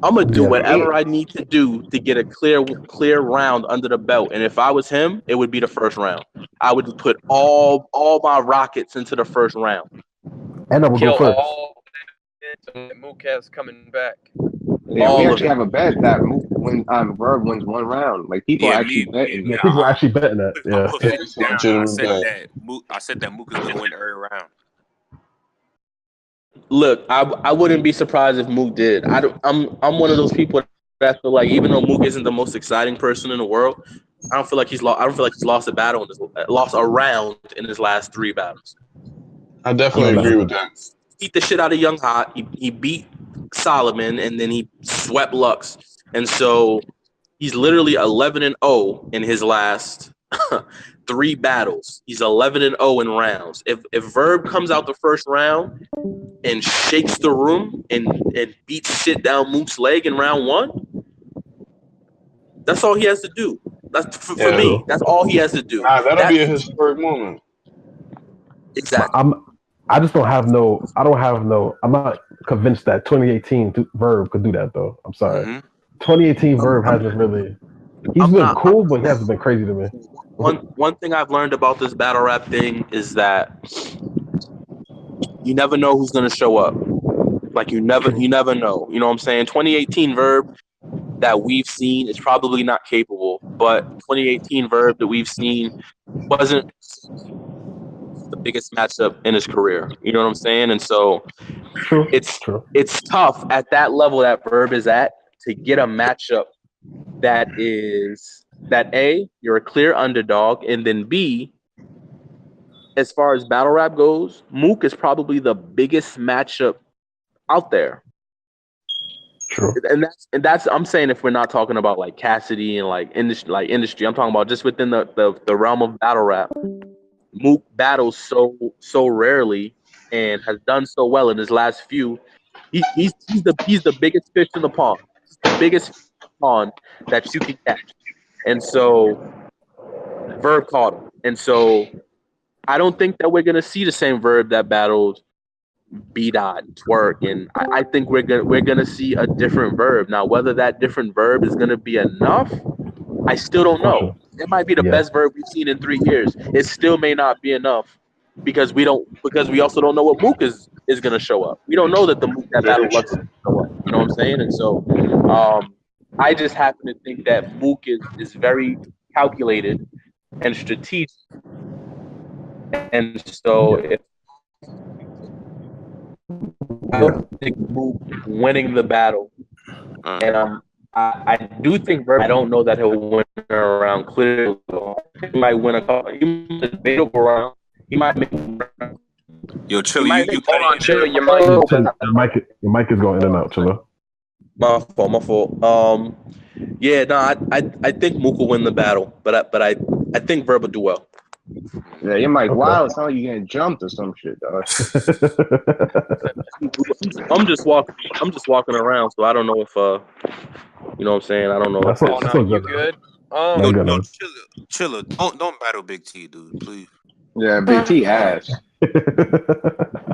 I'm gonna do whatever I need to do to get a clear round under the belt. And if I was him, it would be the first round. I would put all my rockets into the first round. And I would go first. Mook has coming back. Yeah, we actually have a bet that Verb wins 1 round. Like people actually betting. Yeah, people are actually betting that. I said that Mook is gonna win every round. Look, I wouldn't be surprised if Mook did. I'm one of those people that feel like even though Mook isn't the most exciting person in the world, I don't feel like he's lost a battle lost a round in his last 3 battles. I definitely agree with that. He beat the shit out of Young Hot. He beat Solomon, and then he swept Lux. And so he's literally 11-0 in his last 3 battles. He's 11-0 in rounds. If Verb comes out the first round and shakes the room and beats shit down Mook's leg in round 1, that's all he has to do. That's for me. That's all he has to do. That'll be a historic moment. Exactly. I'm not convinced that 2018 Verb could do that though. I'm sorry. 2018 Verb hasn't really. He's been cool, but he hasn't been crazy to me. One thing I've learned about this battle rap thing is that you never know who's gonna show up. Like you never know. You know what I'm saying? 2018 Verb that we've seen is probably not capable, but 2018 Verb that we've seen wasn't the biggest matchup in his career. You know what I'm saying? And so it's tough at that level that Verb is at to get a matchup that is that A, you're a clear underdog, and then B, as far as battle rap goes, Mook is probably the biggest matchup out there. True. And that's I'm saying if we're not talking about like Cassidy and like industry, I'm talking about just within the realm of battle rap. Mook battles so rarely and has done so well in his last few. He's the biggest fish in the pond. He's the biggest fish in the pond that you can catch. And so Verb caught him. And so I don't think that we're gonna see the same Verb that battled B Dot, Twerk, and I think we're gonna see a different Verb. Now, whether that different Verb is gonna be enough, I still don't know. It might be the best Verb we've seen in 3 years. It still may not be enough because we also don't know what Mook is gonna show up. We don't know that the Mook that battle Lux is gonna show up. You know what I'm saying? And so I just happen to think that Mook is very calculated and strategic. And so if I don't think Mook winning the battle, and I do think Verb. I don't know that he'll win around clearly. He might win a couple. He might debatable round. He might make. Yo, Chilla, you hold on, Chilla. Your mic is going in and out, Chilla. My fault. Yeah, no, I think Mook will win the battle, but I think Verb will do well. Yeah, you're like, wow, it sounds like you're getting jumped or some shit, dog. I'm just walking around, so I don't know if you know what I'm saying. I don't know. That's you good? No, Chilla, don't battle Big T, dude, please. Yeah, Big T ass.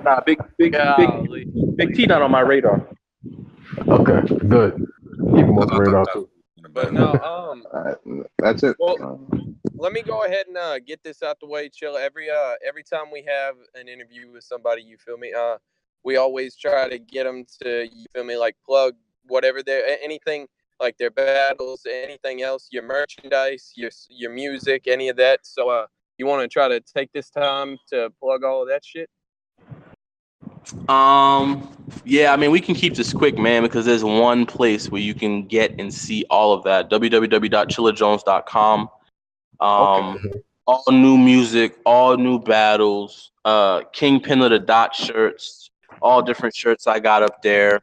Nah, Big T not on my radar. Okay, good. Keep him on the radar too. But no, that's it. Well, let me go ahead and get this out the way, Chill. Every time we have an interview with somebody, you feel me? We always try to get them to, you feel me, like plug whatever anything like their battles, anything else, your merchandise, your music, any of that. So, you want to try to take this time to plug all of that shit? Yeah, I mean, we can keep this quick, man, because there's one place where you can get and see all of that. www.chillajones.com. All new music, all new battles, Kingpin of the Dot shirts, all different shirts I got up there.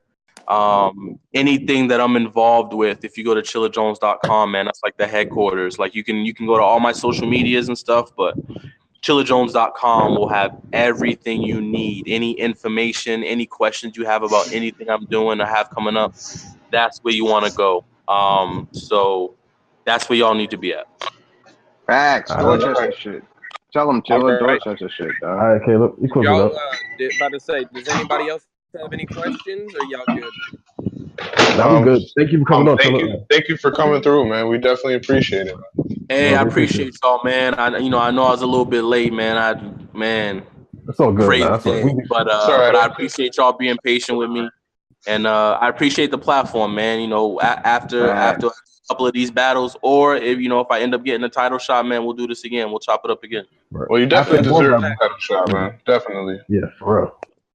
Anything that I'm involved with, if you go to chillajones.com, man, that's like the headquarters. Like you can go to all my social medias and stuff, but chillajones.com will have everything you need. Any information, any questions you have about anything I'm doing or have coming up, that's where you want to go. So that's where y'all need to be at. Facts. Dorchester shit. Tell them, Chilla, Dorchester shit, dog. All right, Caleb, you close Y'all, it up. about to say, does anybody else have any questions, or y'all good? I'm good. Thank you for coming on. Thank you for coming through, man. We definitely appreciate it. Hey, I appreciate y'all, man. I know I was a little bit late, man. It's all good, crazy man. day, but I appreciate y'all being patient with me, and I appreciate the platform, man. You know, after a couple of these battles, or if I end up getting a title shot, man, we'll do this again. We'll chop it up again. Well, you definitely deserve a title shot, man. Definitely. Yeah, for real.